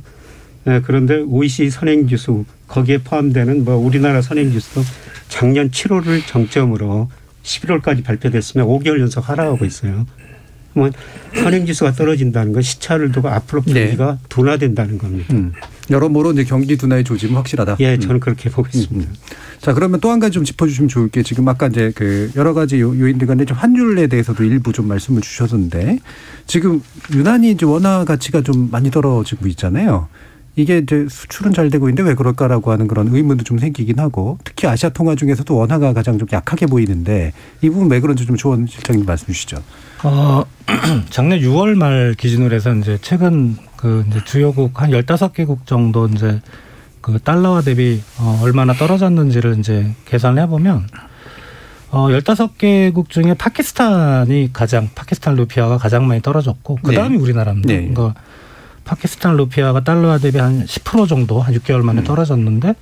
그런데 OECD 선행지수 거기에 포함되는 뭐 우리나라 선행지수도 작년 7월을 정점으로 11월까지 발표됐으면 5개월 연속 하락하고 있어요. 뭐 선행지수가 떨어진다는 건 시차를 두고 앞으로 경기가 둔화된다는 겁니다. 여러모로 이제 경기 둔화의 조짐은 확실하다. 예, 저는 그렇게 보고 있습니다. 자, 그러면 또 한 가지 좀 짚어주시면 좋을 게 지금 아까 이제 그 여러 가지 요인들 간에 좀 환율에 대해서도 일부 좀 말씀을 주셨는데 지금 유난히 이제 원화 가치가 좀 많이 떨어지고 있잖아요. 이게 이제 수출은 잘 되고 있는데 왜 그럴까라고 하는 그런 의문도 좀 생기긴 하고 특히 아시아 통화 중에서도 원화가 가장 좀 약하게 보이는데 이 부분 왜 그런지 좀 조원 실장님 말씀 주시죠. 작년 6월 말 기준으로 해서 이제 최근 그 이제 주요국 한 15개국 정도 이제 그 달러화 대비 얼마나 떨어졌는지를 이제 계산을 해보면 15개국 중에 파키스탄 루피아가 가장 많이 떨어졌고 그 다음이 우리나라입니다. 그러니까 파키스탄 루피아가 달러화 대비 한 10% 정도 한 6개월 만에 떨어졌는데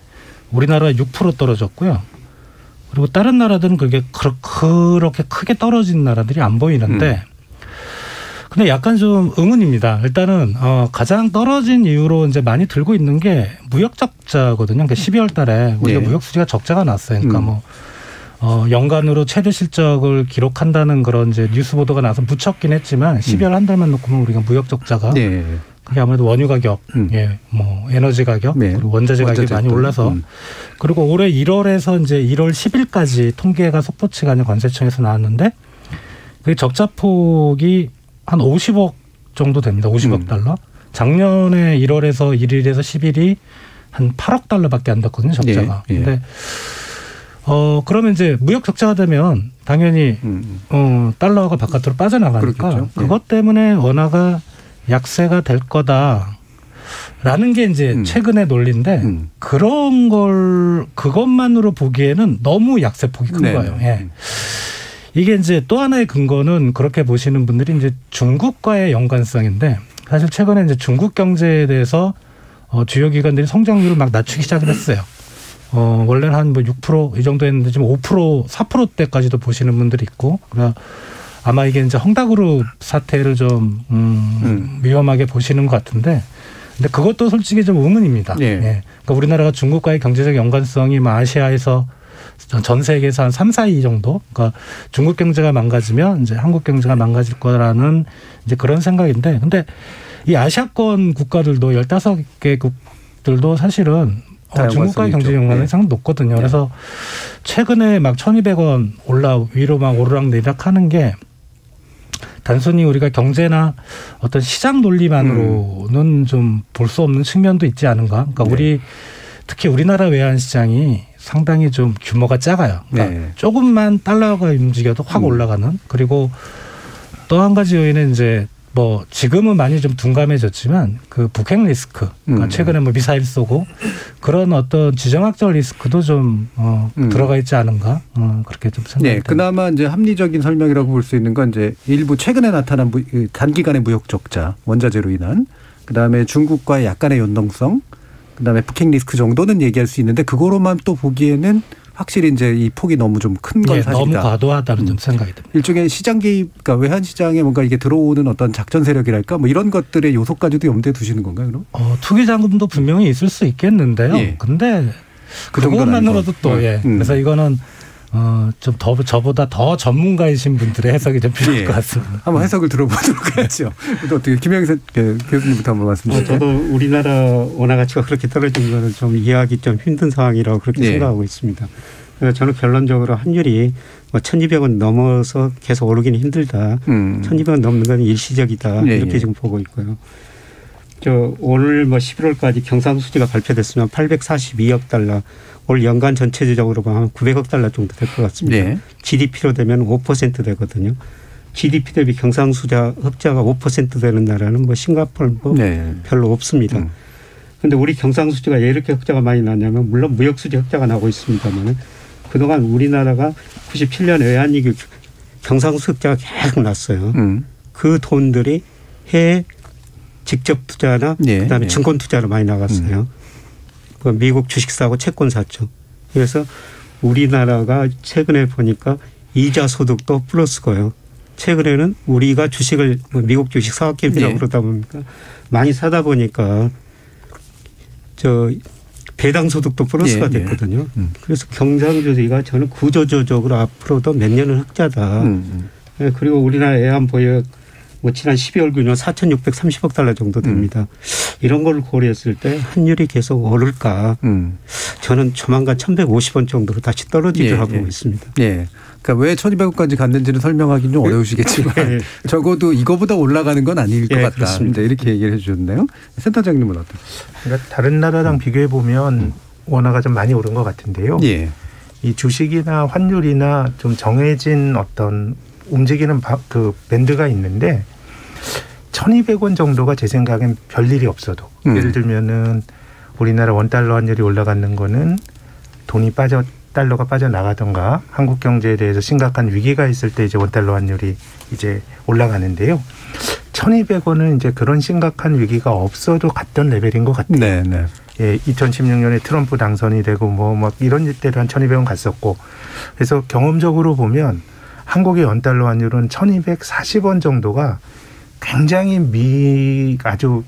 우리나라가 6% 떨어졌고요. 그리고 다른 나라들은 그게 그렇게 크게 떨어진 나라들이 안 보이는데 근데 약간 좀 의문입니다. 일단은 가장 떨어진 이유로 이제 많이 들고 있는 게 무역 적자거든요. 그러니까 12월 달에 우리가 무역 수지가 적자가 났어요. 그러니까 연간으로 최대 실적을 기록한다는 그런 이제 뉴스 보도가 나서 묻혔긴 했지만 12월 한 달만 놓고 보면 우리가 무역 적자가 그게 아무래도 원유 가격, 뭐 에너지 가격, 그리고 원자재 가격이 많이 올라서 그리고 올해 1월에서 이제 1월 10일까지 통계가 속보치가 아니라 관세청에서 나왔는데 그 적자 폭이 한 50억 정도 됩니다. 50억 달러. 작년에 1월에서 1일에서 10일이 한 8억 달러밖에 안 됐거든요. 적자가. 근데 그러면 이제 무역 적자가 되면 당연히 달러가 바깥으로 빠져나가니까 그것 때문에 원화가 약세가 될 거다라는 게 이제 최근의 논리인데 그것만으로 보기에는 너무 약세폭이 큰 거예요. 이게 이제 또 하나의 근거는 그렇게 보시는 분들이 이제 중국과의 연관성인데 사실 최근에 이제 중국 경제에 대해서 주요 기관들이 성장률을 막 낮추기 시작을 했어요. 원래는 한 뭐 6% 이 정도 했는데 지금 5%, 4%대까지도 보시는 분들이 있고, 그래서 아마 이게 이제 헝다그룹 사태를 좀 위험하게 보시는 것 같은데, 근데 그것도 솔직히 좀 의문입니다. 그러니까 우리나라가 중국과의 경제적 연관성이 뭐 아시아에서 전 세계에서 한 3, 4위 정도. 그러니까 중국 경제가 망가지면 이제 한국 경제가 망가질 거라는 이제 그런 생각인데, 근데 이 아시아권 국가들도 15개국들도 사실은 중국과의 경제 연관이 상당히 높거든요. 그래서 최근에 막 1,200원 위로 막 오르락내리락 하는 게 단순히 우리가 경제나 어떤 시장 논리만으로는 좀 볼 수 없는 측면도 있지 않은가. 그러니까 특히 우리나라 외환 시장이 상당히 좀 규모가 작아요. 그러니까 조금만 달러가 움직여도 확 올라가는. 그리고 또 한 가지 요인은 이제 뭐 지금은 많이 좀 둔감해졌지만 그 북핵 리스크, 그러니까 최근에 뭐 미사일 쏘고 그런 어떤 지정학적 리스크도 좀 들어가 있지 않은가 그렇게 좀 생각합니다. 네, 그나마 이제 합리적인 설명이라고 볼 수 있는 건 이제 일부 최근에 나타난 단기간의 무역 적자, 원자재로 인한, 그다음에 중국과의 약간의 연동성, 그다음에 북핵 리스크 정도는 얘기할 수 있는데 그거로만 또 보기에는 확실히 이제 이 폭이 너무 좀 큰 건 사실이다. 너무 과도하다는 좀 생각이 듭니다. 일종의 시장 개입, 그러니까 외환 시장에 뭔가 이게 들어오는 어떤 작전 세력이랄까, 뭐 이런 것들의 요소까지도 염두에 두시는 건가요, 그럼? 투기 자금도 분명히 있을 수 있겠는데요. 예. 근데 그것만으로도 또 그래서 이거는 좀 저보다 더 전문가이신 분들의 해석이 좀 필요할 것 같습니다. 한번 해석을 들어보도록 하죠. 어떻게 김영선 교수님부터 한번 말씀 주시죠. 저도 우리나라 원화 가치가 그렇게 떨어진 거는 좀 이해하기 좀 힘든 상황이라고 그렇게 생각하고 있습니다. 그래서 저는 결론적으로 환율이 1,200원 넘어서 계속 오르기는 힘들다. 1,200원 넘는 건 일시적이다. 이렇게 지금 보고 있고요. 오늘 11월까지 경상수지가 발표됐으면 842억 달러, 올 연간 전체적으로 보면 900억 달러 정도 될 것 같습니다. 네. GDP로 되면 5% 되거든요. GDP 대비 경상수지 흑자가 5% 되는 나라는 싱가포르 별로 없습니다. 그런데 우리 경상수지가 왜 이렇게 흑자가 많이 나냐면 물론 무역수지 흑자가 나고 있습니다만 그동안 우리나라가 97년 외환위기 경상수지 흑자가 계속 났어요. 그 돈들이 해외 직접 투자나 그다음에 증권 투자로 많이 나갔어요. 미국 주식 사고 채권 샀죠. 그래서 우리나라가 최근에 보니까 이자 소득도 플러스고요. 최근에는 우리가 주식을 미국 주식 사왔기 때문에 그러다 보니까 많이 사다 보니까 배당 소득도 플러스가 됐거든요. 그래서 경상주의가 저는 구조적으로 앞으로도 몇 년은 흑자다. 그리고 우리나라 애완보유 지난 12월 기준 4,630억 달러 정도 됩니다. 이런 걸 고려했을 때 환율이 계속 오를까. 저는 조만간 1,150원 정도로 다시 떨어지리라고 보고 있습니다. 예. 그러니까 왜 1,200원까지 갔는지는 설명하기는 좀 어려우시겠지만 적어도 이거보다 올라가는 건 아닐 것 같다. 그렇습니다. 이렇게 얘기를 해 주셨네요. 센터장님은 어떠세요? 그러니까 다른 나라랑 비교해 보면 원화가 좀 많이 오른 것 같은데요. 이 주식이나 환율이나 좀 정해진 어떤 움직이는 그 밴드가 있는데 1,200원 정도가 제 생각엔 별일이 없어도 예를 들면은 우리나라 원달러 환율이 올라가는 거는 달러가 빠져나가던가 한국 경제에 대해서 심각한 위기가 있을 때 이제 원달러 환율이 이제 올라가는데요. 1,200원은 이제 그런 심각한 위기가 없어도 갔던 레벨인 것 같아요. 네. 예, 2016년에 트럼프 당선이 되고 막 이런 때도 한 1,200원 갔었고 그래서 경험적으로 보면 한국의 원달러 환율은 1,240원 정도가 굉장히 아주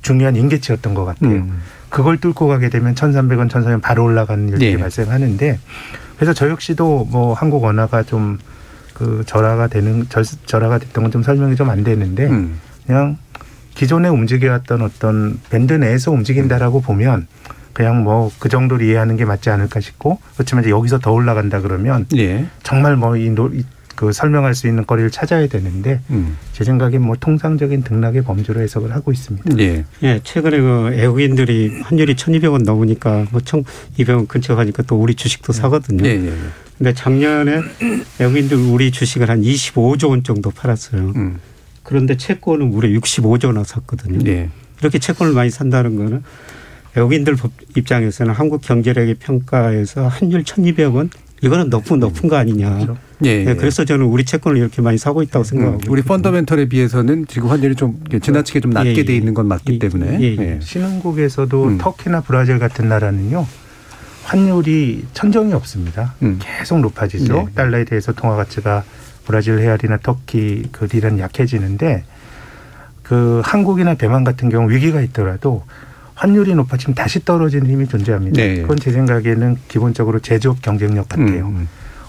중요한 임계치였던 것 같아요. 그걸 뚫고 가게 되면 1,300원, 1,400원 바로 올라가는 일들이 발생하는데 그래서 저 역시도 한국 원화가 좀 절하가 됐던 건 좀 설명이 좀 안 되는데 그냥 기존에 움직여왔던 어떤 밴드 내에서 움직인다라고 보면 그냥 그 정도로 이해하는 게 맞지 않을까 싶고 그렇지만 이제 여기서 더 올라간다 그러면 정말 설명할 수 있는 거리를 찾아야 되는데 제 생각엔 통상적인 등락의 범주로 해석을 하고 있습니다. 최근에 외국인들이 환율이 1,200원 넘으니까 1,200원 근처 가니까 또 우리 주식도 사거든요. 근데 작년에 외국인들 우리 주식을 한 25조 원 정도 팔았어요. 그런데 채권은 무려 65조 원 샀거든요. 이렇게 채권을 많이 산다는 거는 외국인들 입장에서는 한국 경제력의 평가에서 환율 1,200원 이거는 높은 거 아니냐. 그렇죠. 그래서 저는 우리 채권을 이렇게 많이 사고 있다고 생각하고 우리 펀더멘털에 비해서는 지금 환율이 좀 지나치게 좀 낮게 돼 있는 건 맞기 때문에 신흥국에서도 터키나 브라질 같은 나라는요. 환율이 천정이 없습니다. 계속 높아지죠. 달러에 대해서 통화 가치가 브라질 헤알이나 터키 리라는 약해지는데 한국이나 대만 같은 경우 위기가 있더라도 환율이 높아지면 다시 떨어지는 힘이 존재합니다. 그건 제 생각에는 기본적으로 제조업 경쟁력 같아요.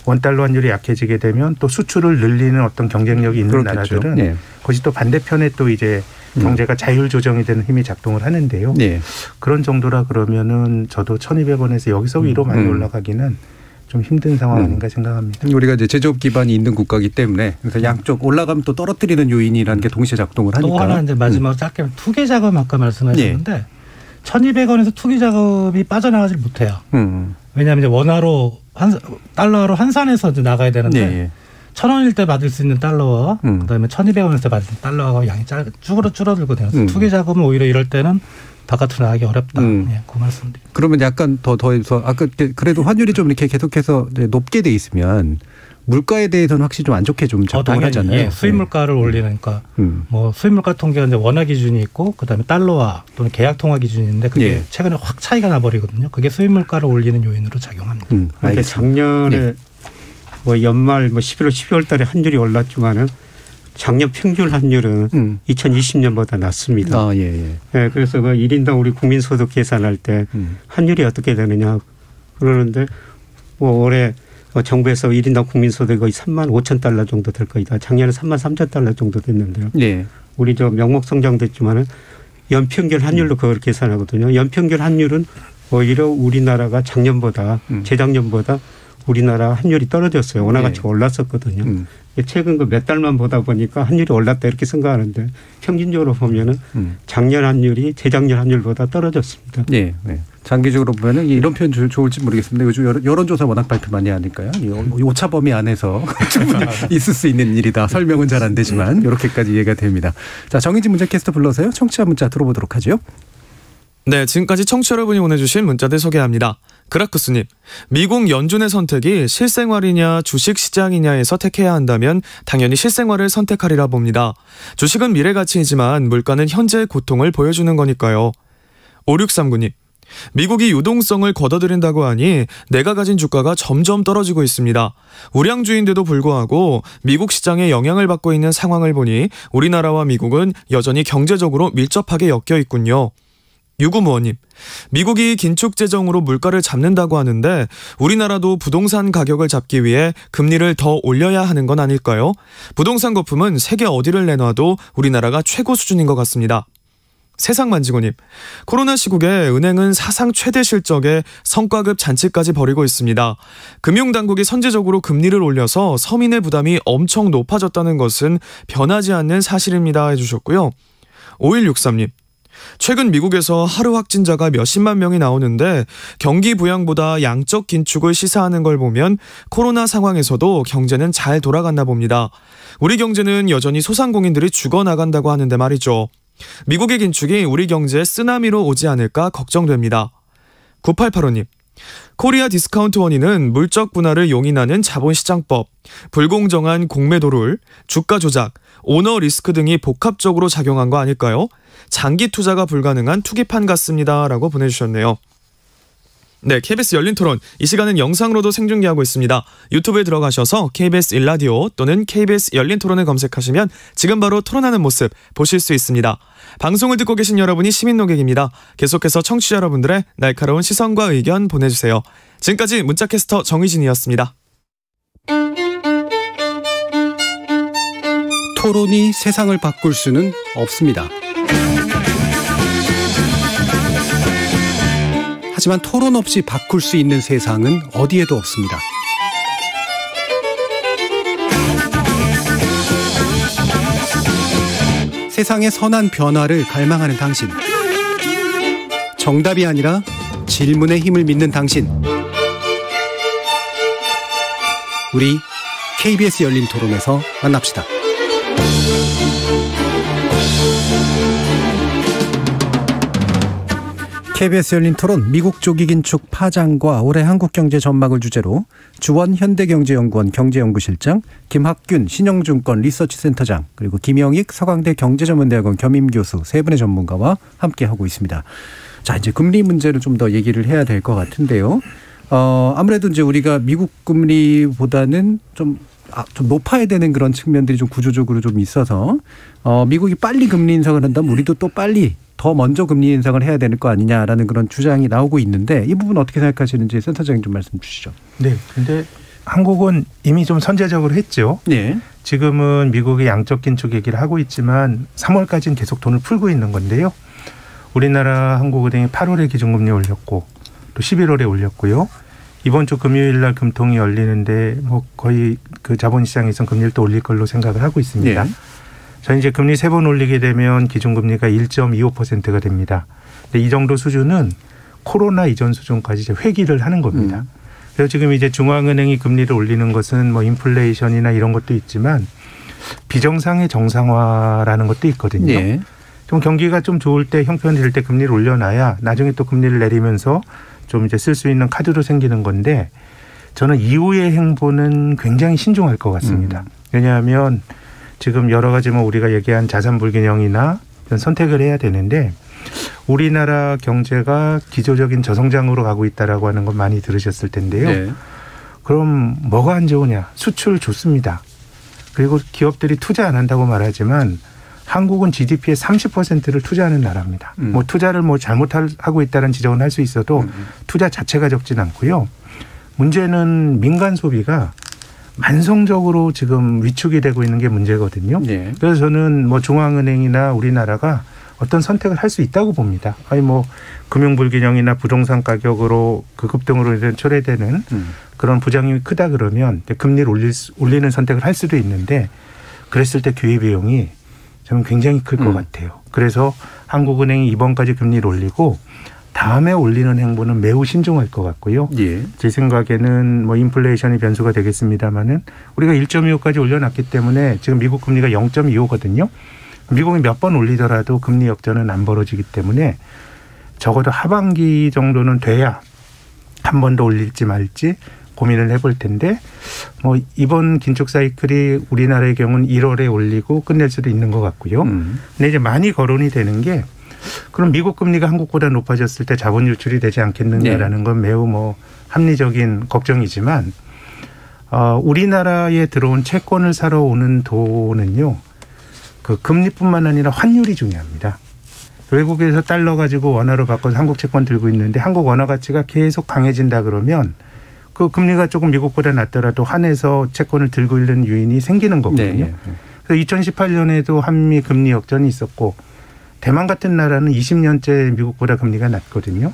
원달러 환율이 약해지게 되면 또 수출을 늘리는 어떤 경쟁력이 있는 나라들은 그것이 또 반대편에 또 이제 경제가 자율 조정이 되는 힘이 작동을 하는데요. 그런 정도라 그러면은 저도 1,200원에서 여기서 위로 많이 올라가기는 좀 힘든 상황 아닌가 생각합니다. 우리가 이제 제조업 기반이 있는 국가이기 때문에 그래서 양쪽 올라가면 또 떨어뜨리는 요인이라는 게 동시에 작동을 하니까. 또 하나 이제 마지막으로 짧게 투기 자금 아까 말씀하셨는데 1,200원에서 투기 작업이 빠져나가질 못해요. 왜냐하면 이제 원화로 달러로 환산해서 이제 나가야 되는데 1,000원일 때 받을 수 있는 달러와 그다음에 1,200원일 때 받을 수 있는 달러가 양이 줄어들거든요. 투기 자금은 오히려 이럴 때는 바깥으로 나가기 어렵다. 예, 그 말씀드립니다. 그러면 약간 더해서 아까 그래도 환율이 좀 이렇게 계속해서 높게 돼 있으면 물가에 대해서는 확실히 좀 안 좋게 좀 작동을 하잖아요. 예, 수입 물가를 올리니까 뭐 수입 물가 통계가 이제 원화 기준이 있고 그다음에 달러화 또는 계약 통화 기준이 있는데 그게 최근에 확 차이가 나버리거든요. 그게 수입 물가를 올리는 요인으로 작용합니다. 그러니까 작년에 뭐 연말 뭐 11월 12월 달에 환율이 올랐지만은 작년 평균 환율은 2020년보다 낮습니다. 예, 그래서 그 1인당 우리 국민소득 계산할 때 환율이 어떻게 되느냐 그러는데 뭐 올해 정부에서 1인당 국민소득이 거의 3만 5천 달러 정도 될 거이다. 작년에 3만 3천 달러 정도 됐는데요. 우리 저 명목 성장됐지만은 연평균 환율로 그걸 계산하거든요. 연평균 환율은 오히려 우리나라가 작년보다 재작년보다 우리나라 환율이 떨어졌어요. 원화 가치가 올랐었거든요. 최근 그 몇 달만 보다 보니까 환율이 올랐다 이렇게 생각하는데 평균적으로 보면은 작년 환율이 재작년 환율보다 떨어졌습니다. 네. 장기적으로 보면은 이런 표현 좋을지 모르겠습니다. 요즘 여론조사 워낙 발표 많이 하니까요. 오차 범위 안에서 충분히 있을 수 있는 일이다. 설명은 잘 안 되지만 이렇게까지 이해가 됩니다. 자, 정의진 문자캐스터 불러서요. 청취자 문자 들어보도록 하죠. 네, 지금까지 청취자 여러분이 보내주신 문자들 소개합니다. 그라쿠스님, 미국 연준의 선택이 실생활이냐 주식시장이냐에서 택해야 한다면 당연히 실생활을 선택하리라 봅니다. 주식은 미래가치이지만 물가는 현재의 고통을 보여주는 거니까요. 5639님, 미국이 유동성을 걷어들인다고 하니 내가 가진 주가가 점점 떨어지고 있습니다. 우량주인데도 불구하고 미국 시장에 영향을 받고 있는 상황을 보니 우리나라와 미국은 여전히 경제적으로 밀접하게 엮여 있군요. 유구무원님, 미국이 긴축 재정으로 물가를 잡는다고 하는데 우리나라도 부동산 가격을 잡기 위해 금리를 더 올려야 하는 건 아닐까요? 부동산 거품은 세계 어디를 내놔도 우리나라가 최고 수준인 것 같습니다. 세상만지고님, 코로나 시국에 은행은 사상 최대 실적에 성과급 잔치까지 벌이고 있습니다. 금융당국이 선제적으로 금리를 올려서 서민의 부담이 엄청 높아졌다는 것은 변하지 않는 사실입니다 해주셨고요. 5163님, 최근 미국에서 하루 확진자가 몇십만 명이 나오는데 경기 부양보다 양적 긴축을 시사하는 걸 보면 코로나 상황에서도 경제는 잘 돌아갔나 봅니다. 우리 경제는 여전히 소상공인들이 죽어나간다고 하는데 말이죠. 미국의 긴축이 우리 경제에 쓰나미로 오지 않을까 걱정됩니다. 9885님, 코리아 디스카운트 원인은 물적 분할을 용인하는 자본시장법, 불공정한 공매도룰, 주가 조작, 오너 리스크 등이 복합적으로 작용한 거 아닐까요? 장기 투자가 불가능한 투기판 같습니다 라고 보내주셨네요. 네, KBS 열린 토론, 이 시간은 영상으로도 생중계하고 있습니다. 유튜브에 들어가셔서 KBS 1라디오 또는 KBS 열린 토론을 검색하시면 지금 바로 토론하는 모습 보실 수 있습니다. 방송을 듣고 계신 여러분이 시민 노객입니다. 계속해서 청취자 여러분들의 날카로운 시선과 의견 보내주세요. 지금까지 문자캐스터 정의진이었습니다. 토론이 세상을 바꿀 수는 없습니다. 하지만 토론 없이 바꿀 수 있는 세상은 어디에도 없습니다. 세상의 선한 변화를 갈망하는 당신. 정답이 아니라 질문의 힘을 믿는 당신. 우리 KBS 열린 토론에서 만납시다. KBS 열린 토론, 미국 조기 긴축 파장과 올해 한국 경제 전망을 주제로 주원 현대경제연구원 경제연구실장, 김학균 신영증권 리서치센터장, 그리고 김영익 서강대 경제전문대학원 겸임교수 세 분의 전문가와 함께하고 있습니다. 자, 이제 금리 문제를 좀 더 얘기를 해야 될 것 같은데요. 아무래도 이제 우리가 미국 금리보다는 좀 높아야 되는 그런 측면들이 좀 구조적으로 좀 있어서 미국이 빨리 금리 인상을 한다면 우리도 또 빨리 더 먼저 금리 인상을 해야 되는 거 아니냐라는 그런 주장이 나오고 있는데 이 부분 어떻게 생각하시는지 센터장님 좀 말씀 주시죠. 네. 근데 한국은 이미 좀 선제적으로 했죠. 네. 지금은 미국의 양적 긴축 얘기를 하고 있지만 3월까지는 계속 돈을 풀고 있는 건데요. 우리나라 한국은행이 8월에 기준금리 올렸고 또 11월에 올렸고요. 이번 주 금요일 날 금통이 열리는데 뭐 거의 그 자본시장에서는 금리를 또 올릴 걸로 생각을 하고 있습니다. 네. 저는 이제 금리 3번 올리게 되면 기준금리가 1.25%가 됩니다. 근데 이 정도 수준은 코로나 이전 수준까지 이제 회귀를 하는 겁니다. 그래서 지금 이제 중앙은행이 금리를 올리는 것은 뭐 인플레이션이나 이런 것도 있지만 비정상의 정상화라는 것도 있거든요. 네. 좀 경기가 좀 좋을 때 형편될 때 금리를 올려놔야 나중에 또 금리를 내리면서 좀 이제 쓸 수 있는 카드로 생기는 건데 저는 이후의 행보는 굉장히 신중할 것 같습니다. 왜냐하면 지금 여러 가지 뭐 우리가 얘기한 자산 불균형이나 이런 선택을 해야 되는데 우리나라 경제가 기조적인 저성장으로 가고 있다라고 하는 건 많이 들으셨을 텐데요. 네. 그럼 뭐가 안 좋으냐? 수출 좋습니다. 그리고 기업들이 투자 안 한다고 말하지만 한국은 GDP의 30%를 투자하는 나라입니다. 뭐 투자를 뭐 잘못하고 있다는 지적은 할 수 있어도 투자 자체가 적진 않고요. 문제는 민간 소비가 만성적으로 지금 위축이 되고 있는 게 문제거든요. 네. 그래서 저는 뭐 중앙은행이나 우리나라가 어떤 선택을 할 수 있다고 봅니다. 아니 뭐 금융 불균형이나 부동산 가격으로 급등 등으로 초래되는 그런 부작용이 크다 그러면 금리를 올리는 선택을 할 수도 있는데 그랬을 때 기회 비용이 저는 굉장히 클 것 같아요. 그래서 한국은행이 이번까지 금리를 올리고 다음에 올리는 행보는 매우 신중할 것 같고요. 예. 제 생각에는 뭐 인플레이션이 변수가 되겠습니다마는 우리가 1.25까지 올려놨기 때문에 지금 미국 금리가 0.25거든요. 미국이 몇 번 올리더라도 금리 역전은 안 벌어지기 때문에 적어도 하반기 정도는 돼야 한 번 더 올릴지 말지 고민을 해볼 텐데 뭐 이번 긴축 사이클이 우리나라의 경우는 1월에 올리고 끝낼 수도 있는 것 같고요. 근데 이제 많이 거론이 되는 게 그럼 미국 금리가 한국보다 높아졌을 때 자본 유출이 되지 않겠느냐라는 건 매우 뭐 합리적인 걱정이지만 우리나라에 들어온 채권을 사러 오는 돈은요. 그 금리뿐만 아니라 환율이 중요합니다. 외국에서 달러 가지고 원화로 바꿔서 한국 채권 들고 있는데 한국 원화 가치가 계속 강해진다 그러면 그 금리가 조금 미국보다 낮더라도 한해서 채권을 들고 있는 유인이 생기는 거거든요. 네. 그래서 2018년에도 한미 금리 역전이 있었고 대만 같은 나라는 20년째 미국보다 금리가 낮거든요.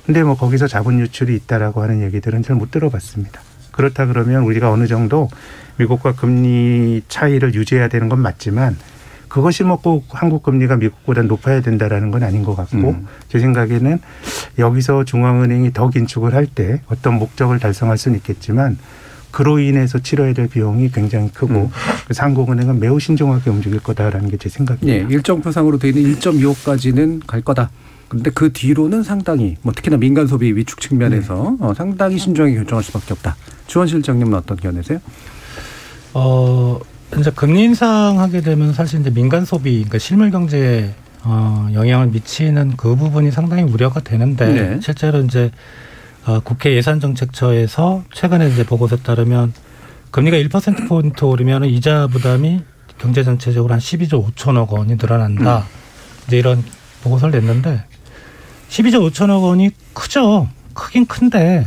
근데 뭐 거기서 자본 유출이 있다라고 하는 얘기들은 잘 못 들어봤습니다. 그렇다 그러면 우리가 어느 정도 미국과 금리 차이를 유지해야 되는 건 맞지만 그것이 뭐 꼭 한국 금리가 미국보다 높아야 된다라는 건 아닌 것 같고 제 생각에는 여기서 중앙은행이 더 긴축을 할 때 어떤 목적을 달성할 수는 있겠지만 그로 인해서 치러야 될 비용이 굉장히 크고 그래서 한국은행은 매우 신중하게 움직일 거다라는 게 제 생각입니다. 네, 일정표상으로 되어 있는 1.25까지는 갈 거다. 그런데 그 뒤로는 상당히 뭐 특히나 민간 소비 위축 측면에서 상당히 신중하게 결정할 수밖에 없다. 주원 실장님은 어떤 견해세요? 이제 금리 인상하게 되면 사실 이제 민간 소비, 그러니까 실물 경제에 영향을 미치는 그 부분이 상당히 우려가 되는데 네. 실제로 이제 국회 예산정책처에서 최근에 이제 보고서에 따르면 금리가 1%포인트 오르면 이자 부담이 경제 전체적으로 한 12조 5천억 원이 늘어난다. 이제 이런 보고서를 냈는데 12조 5천억 원이 크죠. 크긴 큰데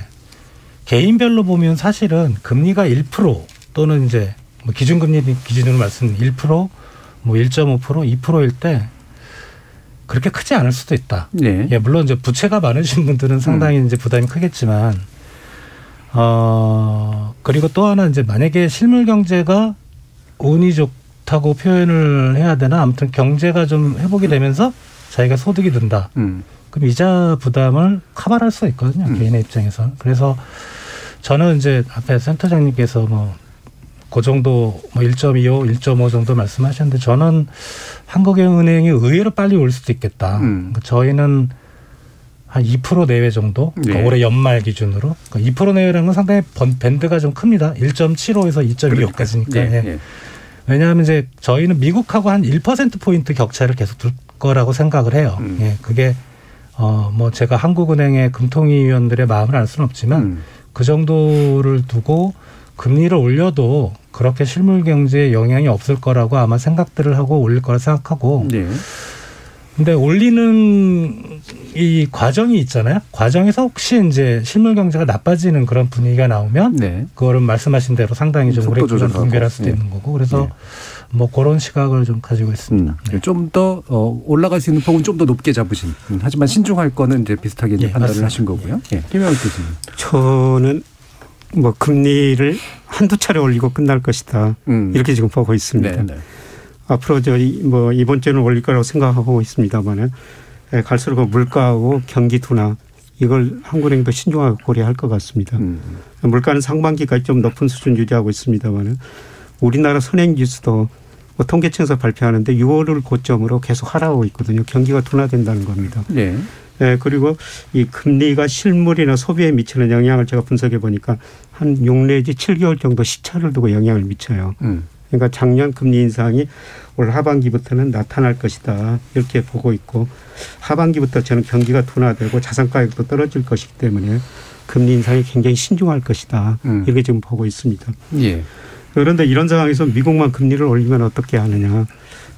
개인별로 보면 사실은 금리가 1% 또는 이제 뭐 기준금리 기준으로 말씀 1%, 뭐 1.5%, 2%일 때 그렇게 크지 않을 수도 있다. 네. 예, 물론 이제 부채가 많으신 분들은 상당히 이제 부담이 크겠지만, 그리고 또 하나 이제 만약에 실물 경제가 운이 좋다고 표현을 해야 되나 아무튼 경제가 좀 회복이 되면서 자기가 소득이 든다. 그럼 이자 부담을 커버할 수 있거든요. 개인의 입장에서. 그래서 저는 이제 앞에 센터장님께서 그 정도 1.25, 1.5 정도 말씀하셨는데 저는 한국은행이 의외로 빨리 올 수도 있겠다. 그러니까 저희는 한 2% 내외 정도, 그러니까 올해 연말 기준으로. 그러니까 2% 내외라는 건 상당히 밴드가 좀 큽니다. 1.75에서 2.25까지니까. 그러니까. 예. 왜냐하면 이제 저희는 미국하고 한 1%포인트 격차를 계속 둘 거라고 생각을 해요. 예. 그게 제가 한국은행의 금통위원들의 마음을 알 수는 없지만 그 정도를 두고 금리를 올려도 그렇게 실물 경제에 영향이 없을 거라고 아마 생각들을 하고 올릴 거라 생각하고. 네. 근데 올리는 이 과정이 있잖아요. 과정에서 혹시 이제 실물 경제가 나빠지는 그런 분위기가 나오면 네. 그거는 말씀하신 대로 상당히 좀 오래 분별할 수도 있는 거고. 그래서 네. 그런 시각을 좀 가지고 있습니다. 네. 좀 더 올라갈 수 있는 폭은 좀 더 높게 잡으신. 하지만 신중할 거는 이제 비슷하게 이제 판단을 맞습니다. 하신 거고요. 예. 김영학 교수님. 저는 금리를 한두 차례 올리고 끝날 것이다. 이렇게 지금 보고 있습니다. 네, 네. 앞으로 이번 주에는 올릴 거라고 생각하고 있습니다만은 갈수록 물가하고 경기도나 이걸 한국은행도 신중하게 고려할 것 같습니다. 물가는 상반기까지 좀 높은 수준 유지하고 있습니다만은 우리나라 선행지수도 뭐 통계청에서 발표하는데 6월을 고점으로 계속 하락하고 있거든요. 경기가 둔화된다는 겁니다. 네. 네, 그리고 이 금리가 실물이나 소비에 미치는 영향을 제가 분석해 보니까 한 6 내지 7개월 정도 시차를 두고 영향을 미쳐요. 그러니까 작년 금리 인상이 올 하반기부터는 나타날 것이다. 이렇게 보고 있고 하반기부터 저는 경기가 둔화되고 자산 가격도 떨어질 것이기 때문에 금리 인상이 굉장히 신중할 것이다. 이렇게 지금 보고 있습니다. 예. 그런데 이런 상황에서 미국만 금리를 올리면 어떻게 하느냐.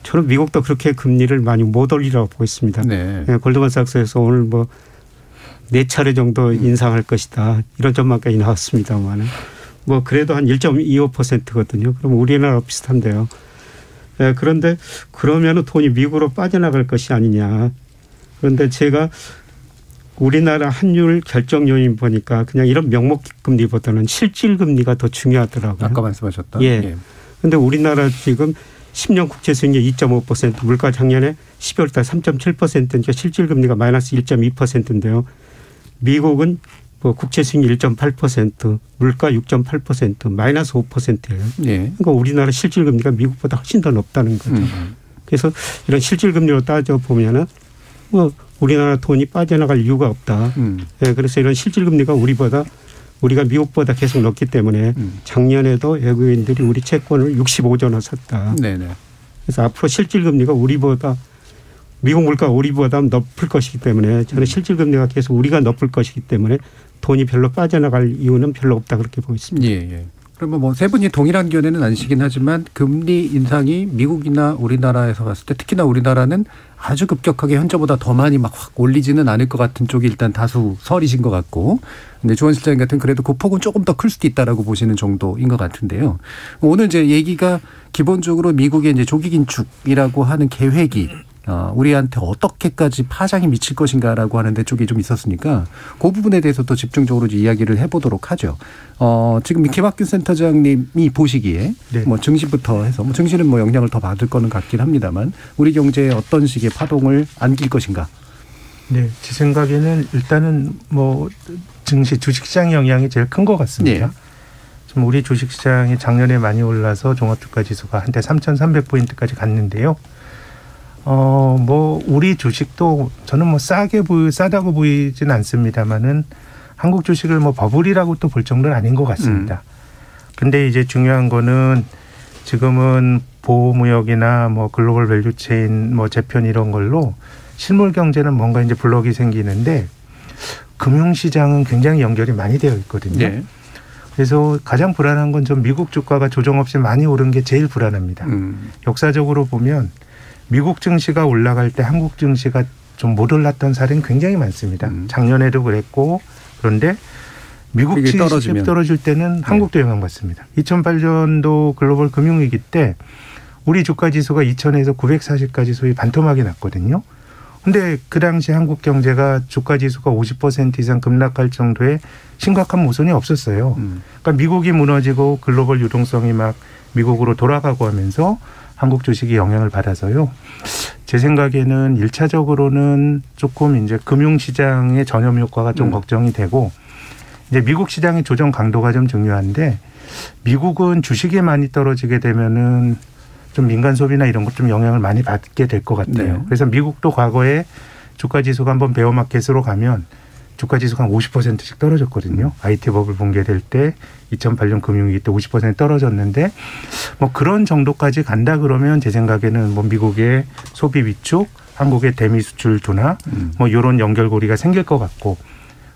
저는 미국도 그렇게 금리를 많이 못 올리라고 보고 있습니다. 네. 골드만삭스에서 오늘 뭐 4차례 정도 인상할 것이다. 이런 전망까지 나왔습니다만 뭐 그래도 한 1.25%거든요. 그럼 우리나라 비슷한데요. 그런데 그러면 돈이 미국으로 빠져나갈 것이 아니냐. 그런데 제가 우리나라 환율 결정 요인 보니까 그냥 이런 명목 금리보다는 실질 금리가 더 중요하더라고요. 아까 말씀하셨던. 예. 그런데 우리나라 지금 10년 국채 수익률 2.5%, 물가 작년에 12월 달 3.7%니까 실질 금리가 마이너스 1.2%인데요. 미국은 뭐 국채 수익률 1.8%, 물가 6.8%, 마이너스 5%예요. 예. 그러니까 우리나라 실질 금리가 미국보다 훨씬 더 높다는 거죠. 그래서 이런 실질 금리로 따져 보면은 뭐 우리나라 돈이 빠져나갈 이유가 없다. 네, 그래서 이런 실질 금리가 우리가 미국보다 계속 높기 때문에 작년에도 외국인들이 우리 채권을 65조 원 샀다. 네네. 그래서 앞으로 실질 금리가 미국 물가가 우리보다 높을 것이기 때문에 저는 실질 금리가 계속 우리가 높을 것이기 때문에 돈이 별로 빠져나갈 이유는 별로 없다 그렇게 보고 있습니다. 예, 예. 그러면 뭐 세 분이 동일한 견해는 아니시긴 하지만 금리 인상이 미국이나 우리나라에서 봤을 때 특히나 우리나라는 아주 급격하게 현저보다 더 많이 막 확 올리지는 않을 것 같은 쪽이 일단 다수 설이신 것 같고, 근데 조원 실장님 같은 그래도 그 폭은 조금 더 클 수도 있다라고 보시는 정도인 것 같은데요. 오늘 이제 얘기가 기본적으로 미국의 이제 조기 긴축이라고 하는 계획이 우리한테 어떻게까지 파장이 미칠 것인가라고 하는 데 쪽이 좀 있었으니까 그 부분에 대해서 또 집중적으로 이야기를 해보도록 하죠. 지금 김학균 센터장님이 보시기에 네. 뭐 증시부터 해서 뭐 증시는 뭐 영향을 더 받을 거는 같긴 합니다만 우리 경제에 어떤 식의 파동을 안길 것인가? 네, 제 생각에는 일단은 뭐 증시 주식시장 영향이 제일 큰 것 같습니다. 네. 지금 우리 주식시장이 작년에 많이 올라서 종합주가지수가 한때 3,300포인트까지 갔는데요. 뭐 우리 주식도 저는 뭐 싸다고 보이진 않습니다만은 한국 주식을 뭐 버블이라고 또 볼 정도는 아닌 것 같습니다. 근데 이제 중요한 거는 지금은 보호무역이나 뭐 글로벌 밸류체인 뭐 재편 이런 걸로 실물 경제는 뭔가 이제 블록이 생기는데 금융시장은 굉장히 연결이 많이 되어 있거든요. 네. 그래서 가장 불안한 건 좀 미국 주가가 조정 없이 많이 오른 게 제일 불안합니다. 역사적으로 보면 미국 증시가 올라갈 때 한국 증시가 좀 못 올랐던 사례는 굉장히 많습니다. 작년에도 그랬고 그런데 미국 증시 떨어질 때는 한국도 영향받습니다. 2008년도 글로벌 금융위기 때 우리 주가지수가 2000에서 940까지 소위 반토막이 났거든요. 그런데 그 당시 한국 경제가 주가지수가 50% 이상 급락할 정도의 심각한 모순이 없었어요. 그러니까 미국이 무너지고 글로벌 유동성이 막 미국으로 돌아가고 하면서 한국 주식이 영향을 받아서요. 제 생각에는 1차적으로는 조금 이제 금융시장의 전염 효과가 좀 걱정이 되고 이제 미국 시장의 조정 강도가 좀 중요한데 미국은 주식이 많이 떨어지게 되면은 좀 민간 소비나 이런 것 좀 영향을 많이 받게 될 것 같아요. 네. 그래서 미국도 과거에 주가 지수가 한번 베어마켓으로 가면 주가 지수가 한 50%씩 떨어졌거든요. IT 버블 붕괴될 때 2008년 금융위기 때 50% 떨어졌는데 뭐 그런 정도까지 간다 그러면 제 생각에는 뭐 미국의 소비 위축, 한국의 대미 수출 둔화 뭐 이런 연결고리가 생길 것 같고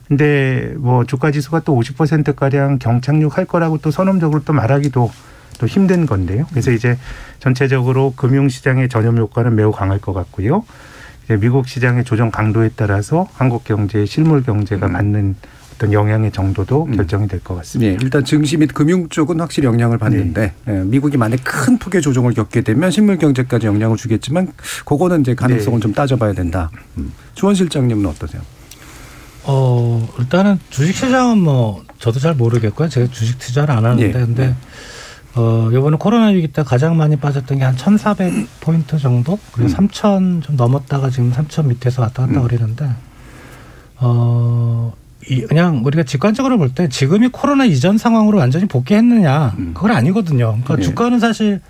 근데 뭐 주가 지수가 또 50%가량 경착륙할 거라고 또 선언적으로 또 말하기도 또 힘든 건데요. 그래서 이제 전체적으로 금융시장의 전염 효과는 매우 강할 것 같고요. 미국 시장의 조정 강도에 따라서 한국 경제의 실물 경제가 받는 어떤 영향의 정도도 결정이 될 것 같습니다. 네, 일단 증시 및 금융 쪽은 확실히 영향을 받는데 네. 미국이 만약 큰 폭의 조정을 겪게 되면 실물 경제까지 영향을 주겠지만 그거는 이제 가능성을 좀 따져봐야 된다. 조원 실장님은 어떠세요? 일단은 주식시장은 뭐 저도 잘 모르겠고요. 제가 주식 투자를 안 하는데 근데 이번에 코로나 위기 때 가장 많이 빠졌던 게 한 1,400포인트 정도? 그리고 3,000 좀 넘었다가 지금 3,000 밑에서 왔다 갔다 그러는데 그냥 우리가 직관적으로 볼 때 지금이 코로나 이전 상황으로 완전히 복귀했느냐 그건 아니거든요. 그러니까 주가는 사실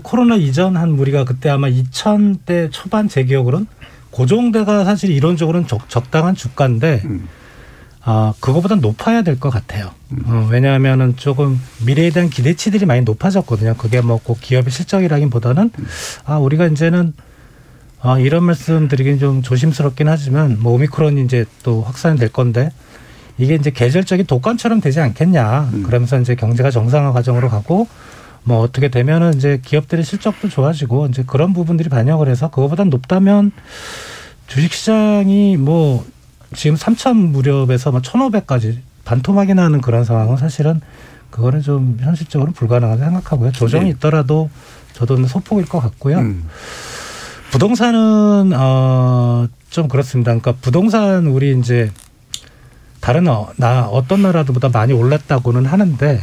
코로나 이전 한 우리가 그때 아마 2000대 초반 제 기억으로는 그 정도가 사실 이론적으로는 적당한 주가인데 그거보다 높아야 될 것 같아요. 왜냐하면은 조금 미래에 대한 기대치들이 많이 높아졌거든요. 그게 뭐 꼭 기업의 실적이라기보다는 우리가 이제는 이런 말씀 드리긴 좀 조심스럽긴 하지만 뭐 오미크론이 이제 또 확산이 될 건데 이게 이제 계절적인 독감처럼 되지 않겠냐. 그러면서 이제 경제가 정상화 과정으로 가고 뭐 어떻게 되면은 이제 기업들의 실적도 좋아지고 이제 그런 부분들이 반영을 해서 그거보다 높다면 주식시장이 뭐 지금 3,000 무렵에서 뭐 1,500까지 반토막이 나는 그런 상황은 사실은 그거는 좀 현실적으로 불가능하다고 생각하고요. 조정이 있더라도 저도 소폭일 것 같고요. 부동산은 좀 그렇습니다. 그러니까 부동산 우리 이제 다른 어떤 나라들보다 많이 올랐다고는 하는데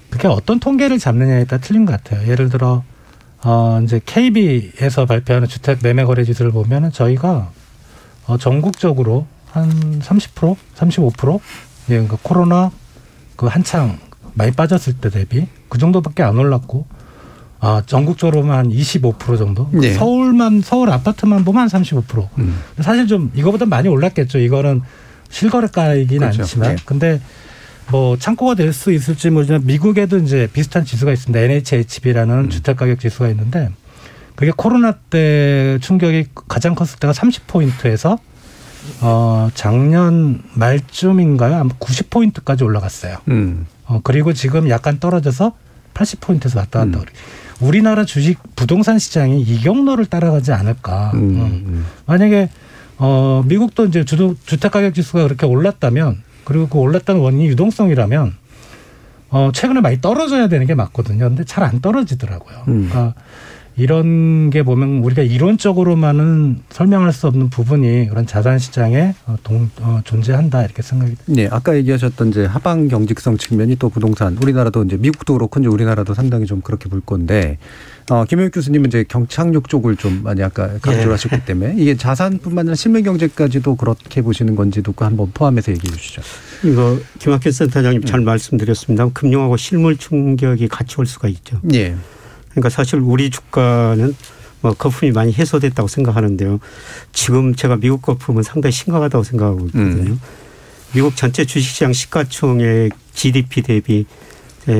그게 어떤 통계를 잡느냐에 따라 틀린 것 같아요. 예를 들어 이제 KB에서 발표하는 주택 매매 거래 지수를 보면은 저희가 전국적으로 한 30%, 35%, 그러니까 코로나 그 한창 많이 빠졌을 때 대비 그 정도밖에 안 올랐고, 전국적으로만 한 25% 정도. 네. 서울 아파트만 보면 한 35%. 사실 좀 이거보다 많이 올랐겠죠. 이거는 실거래가이긴 그렇죠. 않지만, 네. 근데 뭐 참고가 될 수 있을지 모르지만 미국에도 이제 비슷한 지수가 있습니다. NHHB라는 주택가격 지수가 있는데 그게 코로나 때 충격이 가장 컸을 때가 30포인트에서 작년 말쯤인가요? 아마 90포인트까지 올라갔어요. 그리고 지금 약간 떨어져서 80포인트에서 왔다 갔다 그래요. 우리나라 주식 부동산 시장이 이 경로를 따라가지 않을까. 만약에 미국도 이제 주택가격 지수가 그렇게 올랐다면 그리고 그 올랐다는 원인이 유동성이라면 최근에 많이 떨어져야 되는 게 맞거든요. 근데 잘 안 떨어지더라고요. 그러니까 이런 게 보면 우리가 이론적으로만은 설명할 수 없는 부분이 그런 자산 시장에 존재한다 이렇게 생각이 듭니다. 네, 아까 얘기하셨던 이제 하방 경직성 측면이 또 부동산 우리나라도 이제 미국도 그렇고 이제 우리나라도 상당히 좀 그렇게 볼 건데 김영익 교수님은 이제 경착륙 쪽을 좀 많이 아까 강조를 하셨기 때문에 이게 자산뿐만 아니라 실물 경제까지도 그렇게 보시는 건지도 한번 포함해서 얘기해 주시죠. 이거 김학현 센터장님 잘 말씀드렸습니다. 금융하고 실물 충격이 같이 올 수가 있죠. 예. 그러니까 사실 우리 주가는 뭐 거품이 많이 해소됐다고 생각하는데요. 지금 제가 미국 거품은 상당히 심각하다고 생각하고 있거든요. 미국 전체 주식시장 시가총액 GDP 대비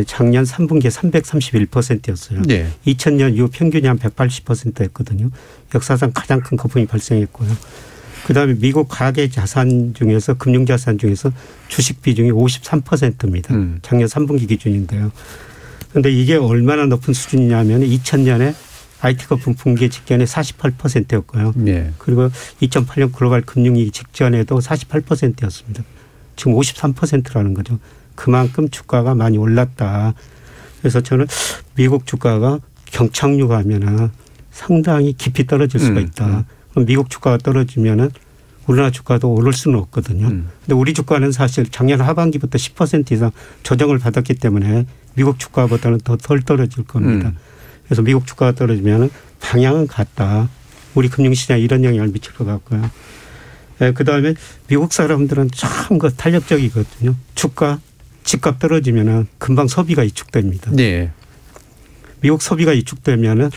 작년 3분기에 331%였어요. 네. 2000년 이후 평균이 한 180%였거든요. 역사상 가장 큰 거품이 발생했고요. 그다음에 미국 가계 자산 중에서 금융자산 중에서 주식 비중이 53%입니다. 작년 3분기 기준인데요. 그런데 이게 얼마나 높은 수준이냐면 2000년에 IT 거품 붕괴 직전에 48%였고요. 네. 그리고 2008년 글로벌 금융위기 직전에도 48%였습니다. 지금 53%라는 거죠. 그만큼 주가가 많이 올랐다. 그래서 저는 미국 주가가 경착륙하면 상당히 깊이 떨어질 수가 있다. 그럼 미국 주가가 떨어지면 우리나라 주가도 오를 수는 없거든요. 근데 우리 주가는 사실 작년 하반기부터 10% 이상 조정을 받았기 때문에 미국 주가보다는 더 덜 떨어질 겁니다. 그래서 미국 주가가 떨어지면 방향은 같다. 우리 금융시장에 이런 영향을 미칠 것 같고요. 그다음에 미국 사람들은 참 탄력적이거든요. 주가, 집값 떨어지면 금방 소비가 위축됩니다. 네. 미국 소비가 위축되면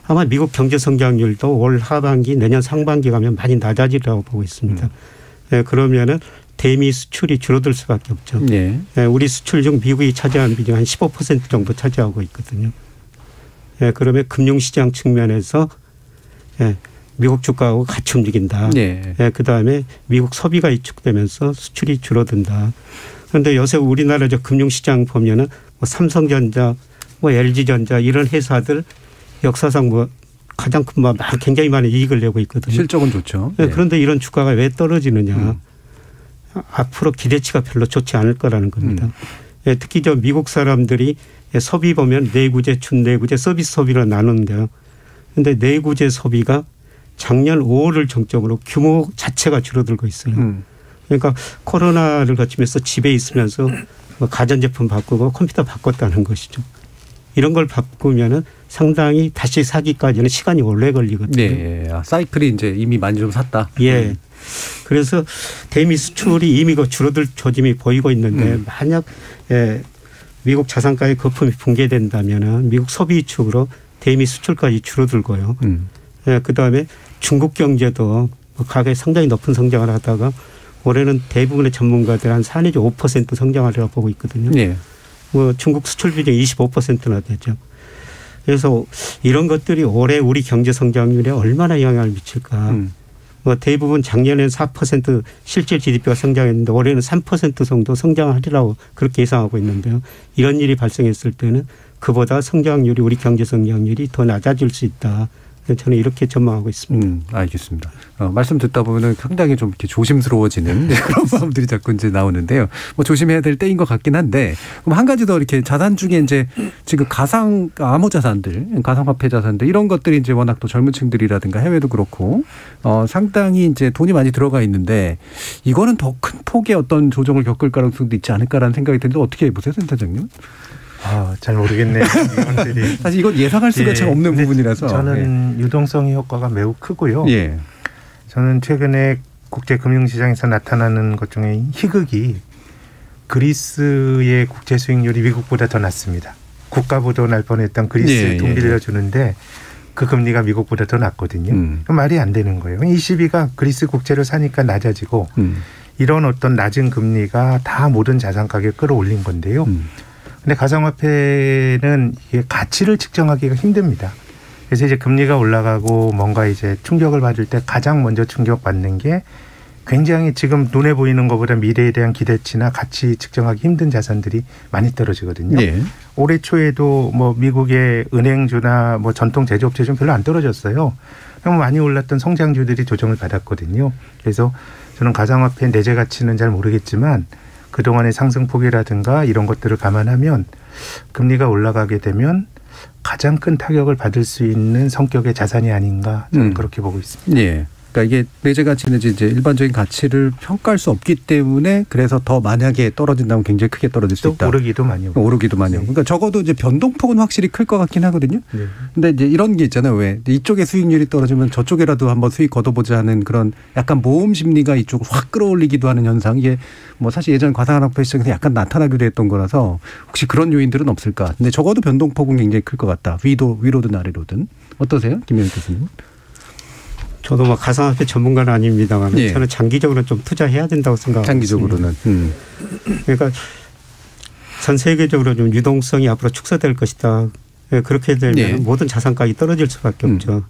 아마 미국 경제 성장률도 올 하반기 내년 상반기 가면 많이 낮아지리라고 보고 있습니다. 그러면은 대미 수출이 줄어들 수밖에 없죠. 네. 우리 수출 중 미국이 차지하는 비중 한 15% 정도 차지하고 있거든요. 그러면 금융시장 측면에서 미국 주가하고 같이 움직인다. 네. 그다음에 미국 소비가 위축되면서 수출이 줄어든다. 그런데 요새 우리나라 금융시장 보면은 뭐 삼성전자, 뭐 LG전자 이런 회사들 역사상 뭐 가장 큰 굉장히 많은 이익을 내고 있거든요. 실적은 좋죠. 네. 그런데 이런 주가가 왜 떨어지느냐. 앞으로 기대치가 별로 좋지 않을 거라는 겁니다. 특히 미국 사람들이 소비 보면 내구재, 준내구재, 서비스 소비로 나누는데요. 그런데 내구재 소비가 작년 5월을 정점으로 규모 자체가 줄어들고 있어요. 그러니까 코로나를 거치면서 집에 있으면서 뭐 가전제품 바꾸고 컴퓨터 바꿨다는 것이죠. 이런 걸 바꾸면은 상당히 다시 사기까지는 시간이 오래 걸리거든요. 네, 사이클이 이제 이미 많이 좀 샀다. 예. 그래서 대미 수출이 이미 줄어들 조짐이 보이고 있는데 만약 미국 자산가의 거품이 붕괴된다면 미국 소비 위축으로 대미 수출까지 줄어들고요. 그다음에 중국 경제도 과거에 상당히 높은 성장을 하다가 올해는 대부분의 전문가들 한 4 내지 5% 성장하리라고 보고 있거든요. 네. 뭐 중국 수출 비중이 25%나 되죠. 그래서 이런 것들이 올해 우리 경제 성장률에 얼마나 영향을 미칠까. 뭐 대부분 작년에는 4% 실질 GDP가 성장했는데 올해는 3% 정도 성장하리라고 그렇게 예상하고 있는데요. 이런 일이 발생했을 때는 그보다 성장률이 우리 경제 성장률이 더 낮아질 수 있다. 저는 이렇게 전망하고 있습니다. 알겠습니다. 말씀 듣다 보면은 상당히 좀 이렇게 조심스러워지는 그런 마음들이 자꾸 이제 나오는데요. 뭐 조심해야 될 때인 것 같긴 한데, 그럼 한 가지 더 이렇게 자산 중에 이제 지금 암호 자산들, 가상화폐 자산들 이런 것들이 이제 워낙 또 젊은층들이라든가 해외도 그렇고 상당히 이제 돈이 많이 들어가 있는데 이거는 더 큰 폭의 어떤 조정을 겪을 가능성도 있지 않을까라는 생각이 드는데 어떻게 보세요, 센터장님? 잘 모르겠네요. 이것들이. 사실 이건 예상할 수가 참 없는 부분이라서. 저는 유동성의 효과가 매우 크고요. 저는 최근에 국제금융시장에서 나타나는 것 중에 희극이 그리스의 국채 수익률이 미국보다 더 낮습니다. 국가보도 날 뻔했던 그리스 돈 빌려주는데 그 금리가 미국보다 더 낮거든요. 말이 안 되는 거예요. ECB가 그리스 국채를 사니까 낮아지고 이런 어떤 낮은 금리가 다 모든 자산 가격을 끌어올린 건데요. 근데 가상화폐는 이게 가치를 측정하기가 힘듭니다. 그래서 이제 금리가 올라가고 뭔가 이제 충격을 받을 때 가장 먼저 충격받는 게 굉장히 지금 눈에 보이는 것보다 미래에 대한 기대치나 가치 측정하기 힘든 자산들이 많이 떨어지거든요. 올해 초에도 뭐 미국의 은행주나 뭐 전통 제조업체는 별로 안 떨어졌어요. 그럼 많이 올랐던 성장주들이 조정을 받았거든요. 그래서 저는 가상화폐 내재 가치는 잘 모르겠지만 그동안의 상승폭이라든가 이런 것들을 감안하면 금리가 올라가게 되면 가장 큰 타격을 받을 수 있는 성격의 자산이 아닌가 저는 그렇게 보고 있습니다. 그러니까 이게 내재 가치는 이제 일반적인 가치를 평가할 수 없기 때문에 그래서 더 만약에 떨어진다면 굉장히 크게 떨어질 수 있다. 오르기도 많이 오고. 오르기도 많이 오고. 그러니까 적어도 이제 변동폭은 확실히 클 것 같긴 하거든요. 근데 이제 이런 게 있잖아요. 왜 이쪽에 수익률이 떨어지면 저쪽이라도 한번 수익 걷어보자 하는 그런 약간 모험 심리가 이쪽을 확 끌어올리기도 하는 현상. 이게 뭐 사실 예전 가상화폐 시장에서 약간 나타나기도 했던 거라서 혹시 그런 요인들은 없을까. 근데 적어도 변동폭은 굉장히 클 것 같다. 위로든 아래로든. 어떠세요? 김현우 교수님? 저도 뭐 가상화폐 전문가는 아닙니다만 저는 장기적으로 좀 투자해야 된다고 생각합니다. 장기적으로는. 그러니까 전 세계적으로 좀 유동성이 앞으로 축소될 것이다. 그렇게 되면 모든 자산가격이 떨어질 수밖에 없죠.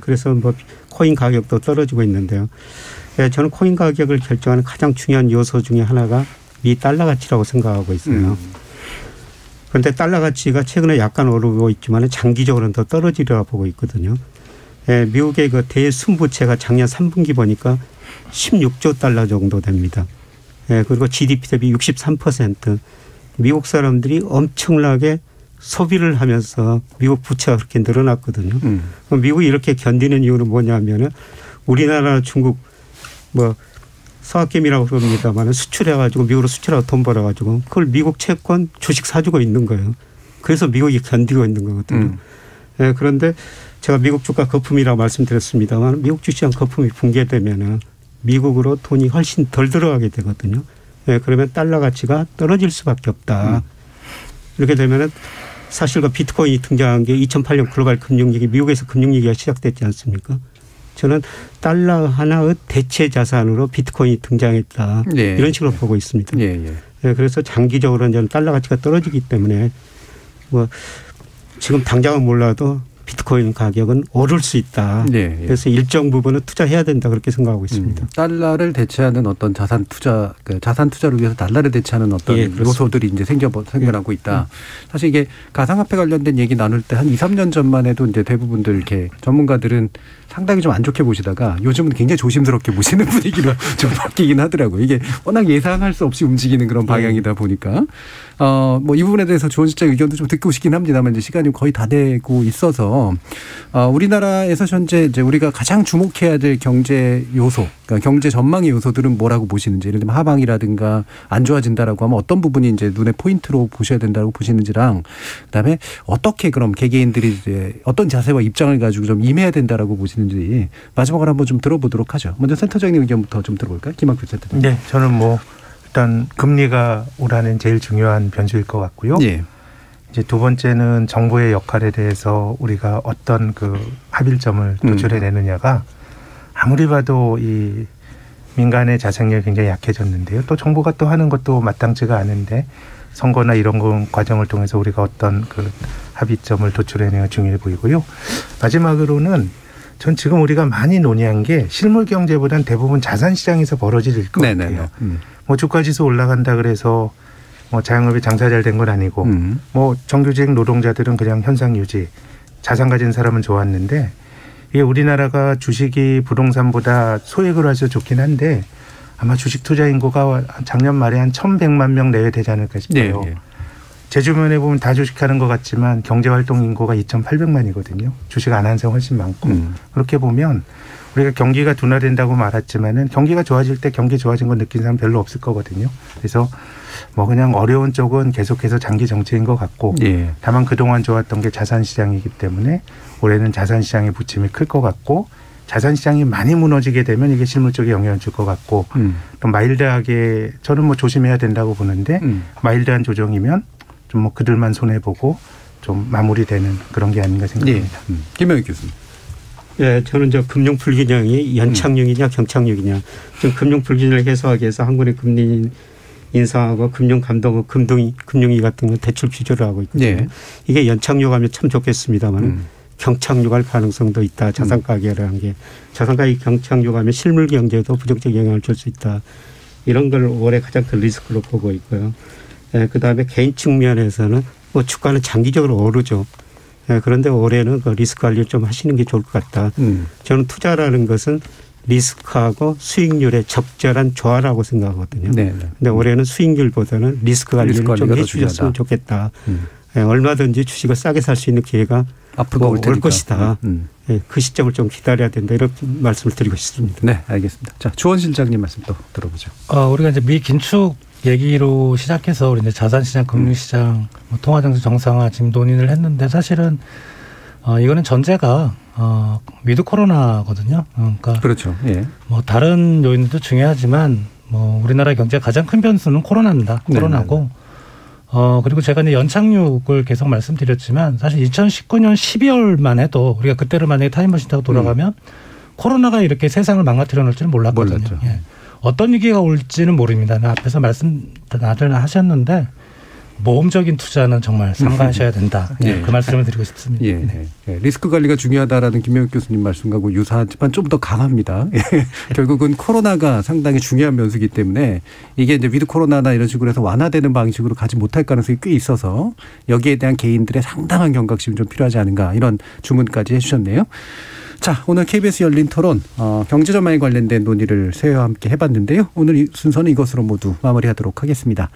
그래서 뭐 코인 가격도 떨어지고 있는데요. 저는 코인 가격을 결정하는 가장 중요한 요소 중에 하나가 미 달러 가치라고 생각하고 있어요. 그런데 달러 가치가 최근에 약간 오르고 있지만 장기적으로는 더 떨어지리라고 보고 있거든요. 미국의 그 대순부채가 작년 3분기 보니까 16조 달러 정도 됩니다. 그리고 GDP 대비 63%. 미국 사람들이 엄청나게 소비를 하면서 미국 부채가 그렇게 늘어났거든요. 미국이 이렇게 견디는 이유는 뭐냐면은 우리나라 중국 뭐 서학개미라고 그럽니다만 수출해가지고 미국으로 수출하고 돈 벌어가지고 그걸 미국 채권 주식 사주고 있는 거예요. 그래서 미국이 견디고 있는 거거든요. 그런데 제가 미국 주가 거품이라고 말씀드렸습니다만 미국 주시장 거품이 붕괴되면은 미국으로 돈이 훨씬 덜 들어가게 되거든요. 그러면 달러 가치가 떨어질 수밖에 없다. 이렇게 되면은 사실 그 비트코인이 등장한 게 2008년 글로벌 금융위기 미국에서 금융위기가 시작됐지 않습니까? 저는 달러 하나의 대체 자산으로 비트코인이 등장했다. 이런 식으로 보고 있습니다. 그래서 장기적으로는 저는 달러 가치가 떨어지기 때문에 뭐 지금 당장은 몰라도 비트코인 가격은 오를 수 있다. 그래서 일정 부분은 투자해야 된다 그렇게 생각하고 있습니다. 달러를 대체하는 어떤 자산 투자를 위해서 달러를 대체하는 어떤 요소들이 이제 생겨나고 있다. 사실 이게 가상화폐 관련된 얘기 나눌 때 한 2, 3년 전만 해도 이제 대부분들 이렇게 전문가들은 상당히 좀 안 좋게 보시다가 요즘은 굉장히 조심스럽게 보시는 분위기로 좀 바뀌긴 하더라고요. 이게 워낙 예상할 수 없이 움직이는 그런 방향이다 보니까 뭐 이 부분에 대해서 조원 실장 의견도 좀 듣고 싶긴 합니다만 이제 시간이 거의 다 되고 있어서 앞서서 우리나라에서 현재 이제 우리가 가장 주목해야 될 경제 요소, 그러니까 경제 전망의 요소들은 뭐라고 보시는지, 예를 들면 하방이라든가 안 좋아진다라고 하면 어떤 부분이 이제 눈에 포인트로 보셔야 된다고 보시는지랑, 그다음에 어떻게 그럼 개개인들이 이제 어떤 자세와 입장을 가지고 좀 임해야 된다라고 보시는지 마지막으로 한번 좀 들어보도록 하죠. 먼저 센터장님 의견부터 좀 들어볼까요? 김학규 센터장님. 네, 저는 뭐 일단 금리가 올해는 제일 중요한 변수일 것 같고요. 예. 이제 두 번째는 정부의 역할에 대해서 우리가 어떤 그 합일점을 도출해내느냐가 아무리 봐도 이 민간의 자생력이 굉장히 약해졌는데요. 또 정부가 또 하는 것도 마땅치가 않은데 선거나 이런 과정을 통해서 우리가 어떤 그 합의점을 도출해내는 중요해 보이고요. 마지막으로는 전 지금 우리가 많이 논의한 게 실물 경제보다는 대부분 자산 시장에서 벌어질 일 것 같아요. 뭐 주가지수 올라간다 그래서 뭐 자영업이 장사 잘 된 건 아니고 뭐 정규직 노동자들은 그냥 현상 유지, 자산 가진 사람은 좋았는데 이게 우리나라가 주식이 부동산보다 소액으로 해서 좋긴 한데 아마 주식 투자 인구가 작년 말에 한 1,100만 명 내외 되지 않을까 싶어요. 네, 네. 제 주변에 보면 다 주식하는 것 같지만 경제활동 인구가 2,800만이거든요. 주식 안 하는 사람 훨씬 많고 그렇게 보면 우리가 경기가 둔화된다고 말했지만은 경기가 좋아질 때 경기 좋아진 거 느낀 사람 별로 없을 거거든요. 그래서 뭐 그냥 어려운 쪽은 계속해서 장기 정체인 것 같고 예. 다만 그동안 좋았던 게 자산시장이기 때문에 올해는 자산시장의 부침이 클 것 같고 자산시장이 많이 무너지게 되면 이게 실물 쪽에 영향을 줄 것 같고 또 마일드하게 저는 뭐 조심해야 된다고 보는데 마일드한 조정이면 좀 뭐 그들만 손해보고 좀 마무리되는 그런 게 아닌가 생각합니다. 예. 김영익 교수님. 예, 저는 저 금융 불균형이 연착륙이냐 경착륙이냐. 좀 금융 불균형을 해소하기 위해서 한국의 금리 인상하고 금융 감독, 금융위 같은 건 대출 규제를 하고 있거든요. 네. 이게 연착륙하면 참 좋겠습니다만 경착륙할 가능성도 있다. 자산 가격이라는 게 자산 가격 경착륙하면 실물 경제에도 부정적 영향을 줄 수 있다. 이런 걸 올해 가장 큰 리스크로 보고 있고요. 예, 그다음에 개인 측면에서는 뭐 주가는 장기적으로 오르죠. 예, 그런데 올해는 그 리스크 관리를 좀 하시는 게 좋을 것 같다. 저는 투자라는 것은 리스크하고 수익률의 적절한 조화라고 생각하거든요. 그런데 올해는 수익률보다는 리스크 관리를 좀 해 주셨으면 좋겠다. 예, 얼마든지 주식을 싸게 살 수 있는 기회가 앞으로 올 것이다. 예, 그 시점을 좀 기다려야 된다. 이렇게 말씀을 드리고 싶습니다. 네, 알겠습니다. 자, 주원 실장님 말씀 또 들어보죠. 우리가 이제 미 긴축 얘기로 시작해서 우리 이제 자산시장, 금융시장, 통화정세 정상화 지금 논의를 했는데 사실은 이거는 전제가 위드 코로나거든요. 그러니까 그렇죠. 예. 뭐 다른 요인도 중요하지만 뭐 우리나라 경제 가장 큰 변수는 코로나입니다. 코로나고 그리고 제가 이제 연착륙을 계속 말씀드렸지만 사실 2019년 12월만 해도 우리가 그때를 만약에 타임머신 타고 돌아가면 코로나가 이렇게 세상을 망가뜨려 놓을 줄은 몰랐거든요. 예. 어떤 위기가 올지는 모릅니다. 앞에서 말씀 다들 하셨는데 모험적인 투자는 정말 삼가하셔야 된다. 예. 그 말씀을 드리고 싶습니다. 예. 네. 예. 리스크 관리가 중요하다라는 김영익 교수님 말씀하고 유사하지만 좀 더 강합니다. 예. 결국은 코로나가 상당히 중요한 변수이기 때문에 이게 이제 위드 코로나나 이런 식으로 해서 완화되는 방식으로 가지 못할 가능성이 꽤 있어서 여기에 대한 개인들의 상당한 경각심이 좀 필요하지 않은가 이런 주문까지 해주셨네요. 자, 오늘 KBS 열린 토론 경제 전망에 관련된 논의를 새해와 함께 해봤는데요. 오늘 이 순서는 이것으로 모두 마무리하도록 하겠습니다.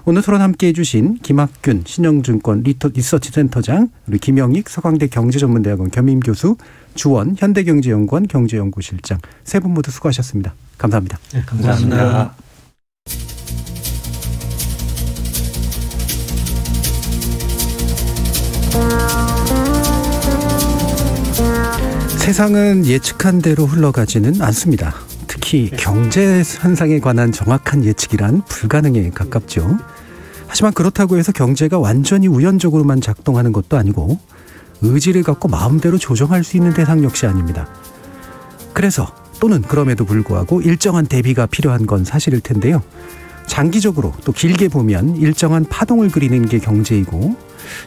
오늘 토론 함께해 주신 김학균 신영증권 리서치센터장, 그리고 김영익 서강대 경제전문대학원 겸임교수, 주원 현대경제연구원 경제연구실장 세 분 모두 수고하셨습니다. 감사합니다. 네, 감사합니다. 세상은 예측한 대로 흘러가지는 않습니다. 특히 경제 현상에 관한 정확한 예측이란 불가능에 가깝죠. 하지만 그렇다고 해서 경제가 완전히 우연적으로만 작동하는 것도 아니고 의지를 갖고 마음대로 조정할 수 있는 대상 역시 아닙니다. 그래서 또는 그럼에도 불구하고 일정한 대비가 필요한 건 사실일 텐데요. 장기적으로 또 길게 보면 일정한 파동을 그리는 게 경제이고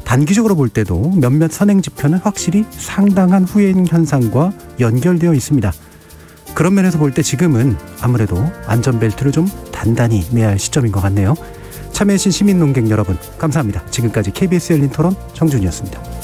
단기적으로 볼 때도 몇몇 선행지표는 확실히 상당한 후행 현상과 연결되어 있습니다. 그런 면에서 볼 때 지금은 아무래도 안전벨트를 좀 단단히 매야 할 시점인 것 같네요. 참여해주신 시민논객 여러분 감사합니다. 지금까지 KBS 열린 토론 정준이었습니다.